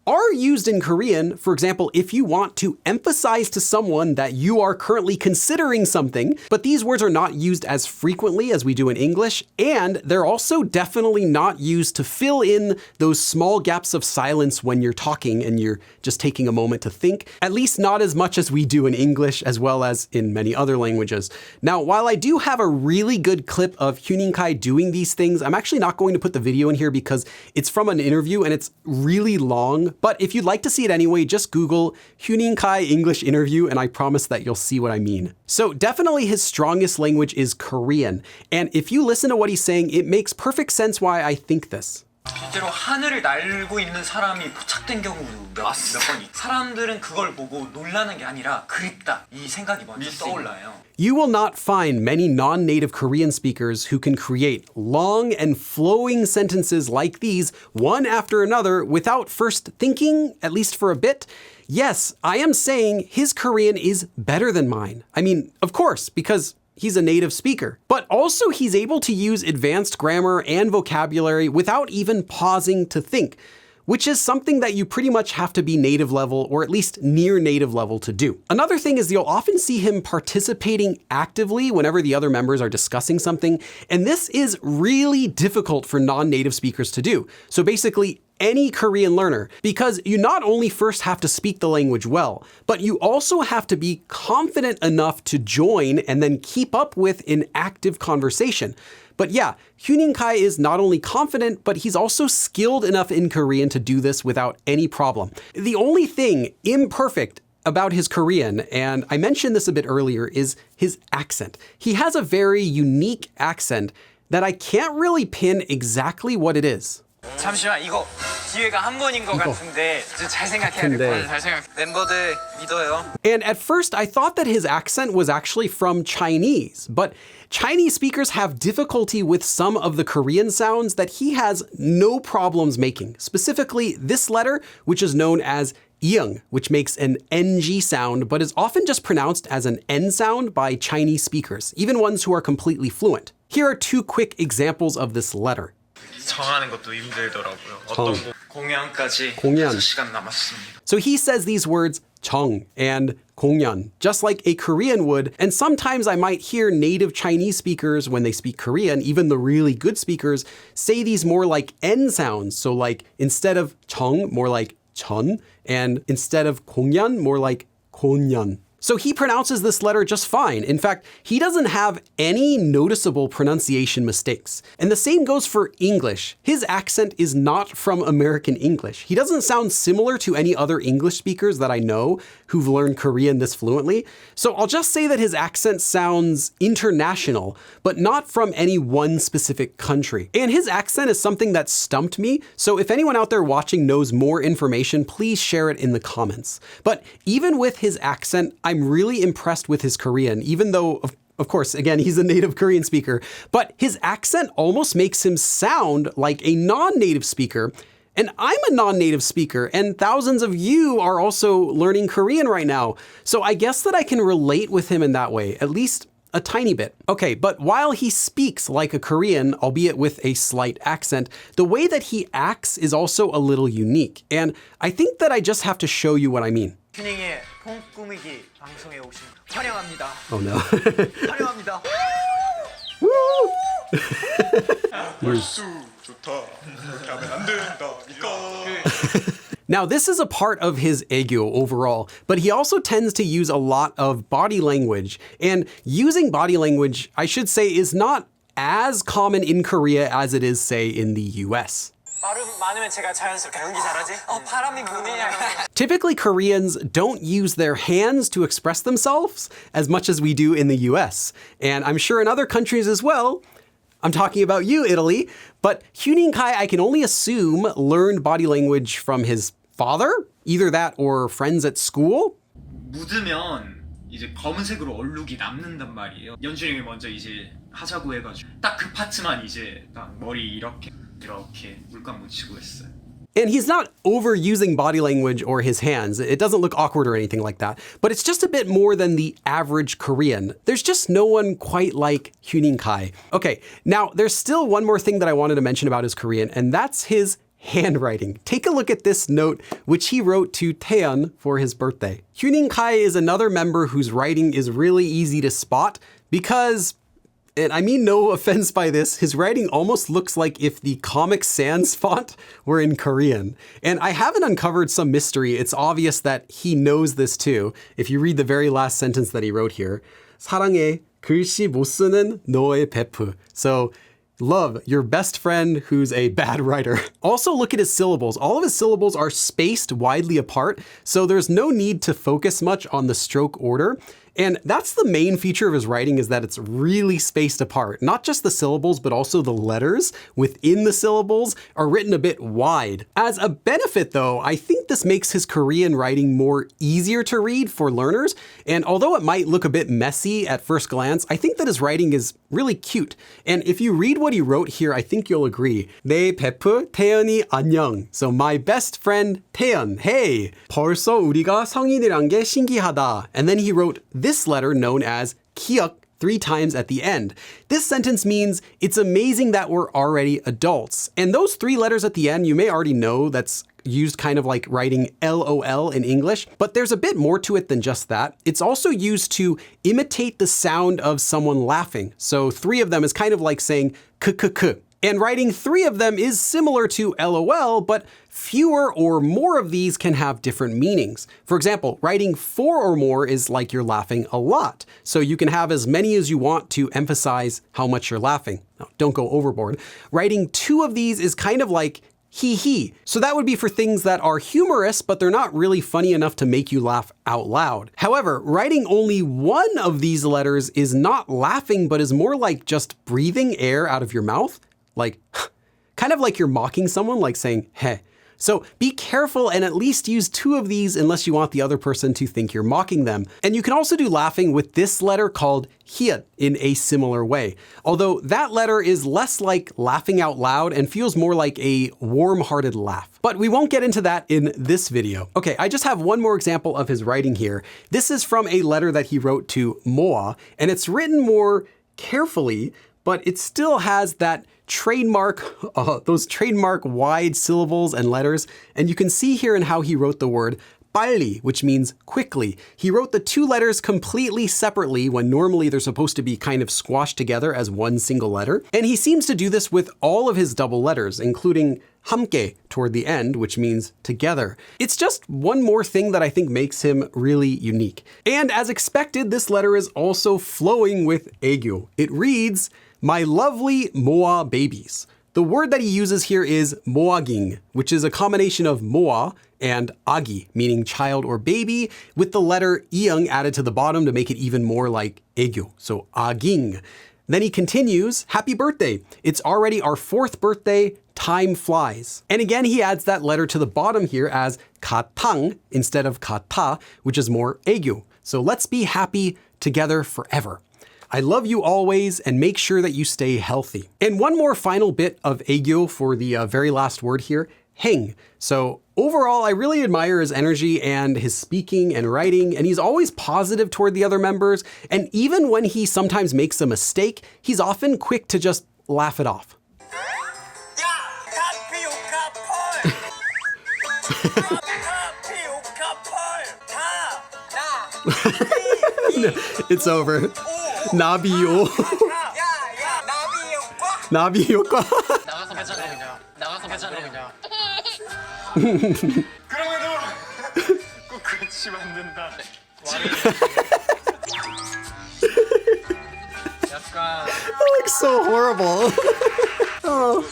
are used in Korean. For example, if you want to emphasize to someone that you are currently considering something, but these words are not used as frequently as we do in English, and they're also definitely not used to fill in those small gaps of silence when you're talking and you're just taking a moment to think, at least not as much as we do in English as well as in many other languages. Now, while I do have a really good clip of Huening Kai doing these things, I'm actually not going to put the video in here because it's from an interview and it's really long, but if you'd like to see it anyway, just Google Huening Kai English interview and I promise that you'll see what I mean. So definitely his strongest language is Korean, and if you listen to what he's saying, it makes perfect sense why I think this. 실제로 하늘을 날고 있는 사람이 포착된 경우도 몇 번 있고 사람들은 그걸 보고 놀라는 게 아니라 그립다 이 생각이 먼저 떠올라요. You will not find many non-native Korean speakers who can create long and flowing sentences like these, one after another, without first thinking, at least for a bit. Yes, I am saying his Korean is better than mine. I mean, of course, because he's a native speaker. But also he's able to use advanced grammar and vocabulary without even pausing to think, which is something that you pretty much have to be native level or at least near native level to do. Another thing is you'll often see him participating actively whenever the other members are discussing something, and this is really difficult for non-native speakers to do. So basically, any Korean learner, because you not only first have to speak the language well, but you also have to be confident enough to join and then keep up with an active conversation. But yeah, Huening Kai is not only confident, but he's also skilled enough in Korean to do this without any problem. The only thing imperfect about his Korean, and I mentioned this a bit earlier, is his accent. He has a very unique accent that I can't really pin exactly what it is. 잠시만 이거 기회가 한 번인 것 같은데 잘 생각해야 될 것 같아요. 잘 생각. 멤버들 믿어요. And at first I thought that his accent was actually from Chinese, but Chinese speakers have difficulty with some of the Korean sounds that he has no problems making. Specifically this letter, which is known as Yeong, which makes an NG sound, but is often just pronounced as an N sound by Chinese speakers, even ones who are completely fluent. Here are two quick examples of this letter. 정하는 것도 힘들더라고요. 어떤 공연까지 공연. 5시간 남았습니다. So he says these words 정 and 공연, just like a Korean would, and sometimes I might hear native Chinese speakers when they speak Korean, even the really good speakers, say these more like N sounds. So like instead of 정, more like 전, and instead of 공연, more like 공연. So he pronounces this letter just fine. In fact, he doesn't have any noticeable pronunciation mistakes. And the same goes for English. His accent is not from American English. He doesn't sound similar to any other English speakers that I know who've learned Korean this fluently. So I'll just say that his accent sounds international, but not from any one specific country. And his accent is something that stumped me. So if anyone out there watching knows more information, please share it in the comments. But even with his accent, I'm really impressed with his Korean, even though, of course, again, he's a native Korean speaker, but his accent almost makes him sound like a non-native speaker. And I'm a non-native speaker, and thousands of you are also learning Korean right now. So I guess that I can relate with him in that way, at least a tiny bit. Okay, but while he speaks like a Korean, albeit with a slight accent, the way that he acts is also a little unique. And I think that I just have to show you what I mean. 휴닝의 폰 꾸미기 방송에 오신 환영합니다. Oh no. 환영합니다. Now, this is a part of his 애교 overall, but he also tends to use a lot of body language. And using body language, I should say, is not as common in Korea as it is, say, in the US. 발음 많으면 제가 자연스럽게 연기 잘하지? 바람이 부네. Typically, Koreans don't use their hands to express themselves as much as we do in the US. And I'm sure in other countries as well. I'm talking about you, Italy. But Huening Kai, I can only assume, learned body language from his father? Either that or friends at school? 묻으면 이제 검은색으로 얼룩이 남는단 말이에요. 연준이 형이 먼저 이제 하자고 해가지고 딱 그 파트만 이제 딱 머리 이렇게 물감 묻히고 했어요. And he's not overusing body language or his hands. It doesn't look awkward or anything like that. But it's just a bit more than the average Korean. There's just no one quite like Huening Kai. Okay, now there's still one more thing that I wanted to mention about his Korean, and that's his handwriting. Take a look at this note, which he wrote to Taehyun for his birthday. Huening Kai is another member whose writing is really easy to spot because, and I mean no offense by this, his writing almost looks like if the Comic Sans font were in Korean. And I haven't uncovered some mystery. It's obvious that he knows this too. If you read the very last sentence that he wrote here, 사랑해, 글씨 못 쓰는 너의 베프. So, love your best friend who's a bad writer. Also look at his syllables. All of his syllables are spaced widely apart, so there's no need to focus much on the stroke order. And that's the main feature of his writing, is that it's really spaced apart. Not just the syllables, but also the letters within the syllables are written a bit wide. As a benefit though, I think this makes his Korean writing more easier to read for learners. And although it might look a bit messy at first glance, I think that his writing is really cute. And if you read what he wrote here, I think you'll agree. 내 베프 태연이 안녕. So my best friend 태연, hey. 벌써 우리가 성인이란 게 신기하다. And then he wrote this letter known as 기억 3 times at the end. This sentence means it's amazing that we're already adults. And those 3 letters at the end, you may already know that's used kind of like writing LOL in English, but there's a bit more to it than just that. It's also used to imitate the sound of someone laughing. So 3 of them is kind of like saying k. And writing 3 of them is similar to LOL, but fewer or more of these can have different meanings. For example, writing 4 or more is like you're laughing a lot. So you can have as many as you want to emphasize how much you're laughing. Now, don't go overboard. Writing 2 of these is kind of like hee. So that would be for things that are humorous, but they're not really funny enough to make you laugh out loud. However, writing only 1 of these letters is not laughing, but is more like just breathing air out of your mouth. Like, kind of like you're mocking someone, like saying, heh. So be careful and at least use 2 of these unless you want the other person to think you're mocking them. And you can also do laughing with this letter called hiet in a similar way. Although that letter is less like laughing out loud and feels more like a warm-hearted laugh. But we won't get into that in this video. Okay, I just have one more example of his writing here. This is from a letter that he wrote to Moa, and it's written more carefully, but it still has that those trademark wide syllables and letters. And you can see here in how he wrote the word 빨리, which means quickly. He wrote the two letters completely separately when normally they're supposed to be kind of squashed together as one single letter. And he seems to do this with all of his double letters, including 함께 toward the end, which means together. It's just one more thing that I think makes him really unique. And as expected, this letter is also flowing with 애교. It reads, my lovely moa babies. The word that he uses here is 모아깅, which is a combination of moa and 아기, meaning child or baby, with the letter 이응 added to the bottom to make it even more like 애교. So 아깅. Then he continues, happy birthday. It's already our 4th birthday. Time flies. And again, he adds that letter to the bottom here as 가탕 instead of 가타, which is more 애교. So let's be happy together forever. I love you always and make sure that you stay healthy. And one more final bit of 애교 for the very last word here, 행. So overall, I really admire his energy and his speaking and writing, and he's always positive toward the other members. And even when he sometimes makes a mistake, he's often quick to just laugh it off. It's over. 나비요. 나비 효과. 나가서 배짱 그냥. 나가서 배짱 그냥. 그럼에도 꼭 그렇지 않는다. 약간 That looks so horrible. Oh.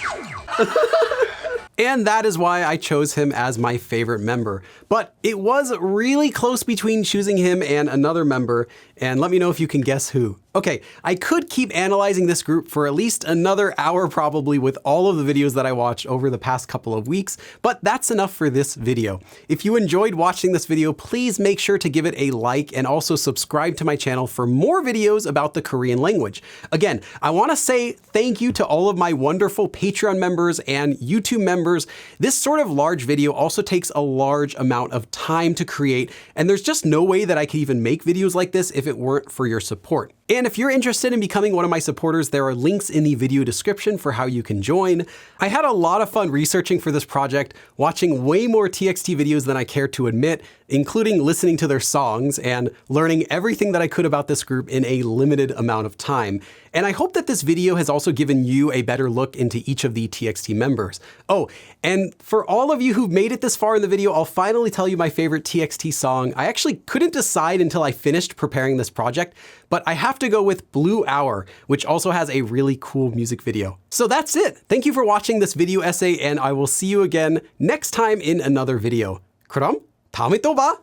And that is why I chose him as my favorite member. But it was really close between choosing him and another member, and let me know if you can guess who. Okay, I could keep analyzing this group for at least another hour probably with all of the videos that I watched over the past couple of weeks, but that's enough for this video. If you enjoyed watching this video, please make sure to give it a like and also subscribe to my channel for more videos about the Korean language. Again, I want to say thank you to all of my wonderful Patreon members and YouTube members. This sort of large video also takes a large amount of time to create, and there's just no way that I could even make videos like this if it weren't for your support. And if you're interested in becoming one of my supporters, there are links in the video description for how you can join. I had a lot of fun researching for this project, watching way more TXT videos than I care to admit, including listening to their songs and learning everything that I could about this group in a limited amount of time. And I hope that this video has also given you a better look into each of the TXT members. Oh, and for all of you who've made it this far in the video, I'll finally tell you my favorite TXT song. I actually couldn't decide until I finished preparing this project, but I have to go with Blue Hour, which also has a really cool music video. So that's it. Thank you for watching this video essay, and I will see you again next time in another video. 그럼 다음에 또 봐!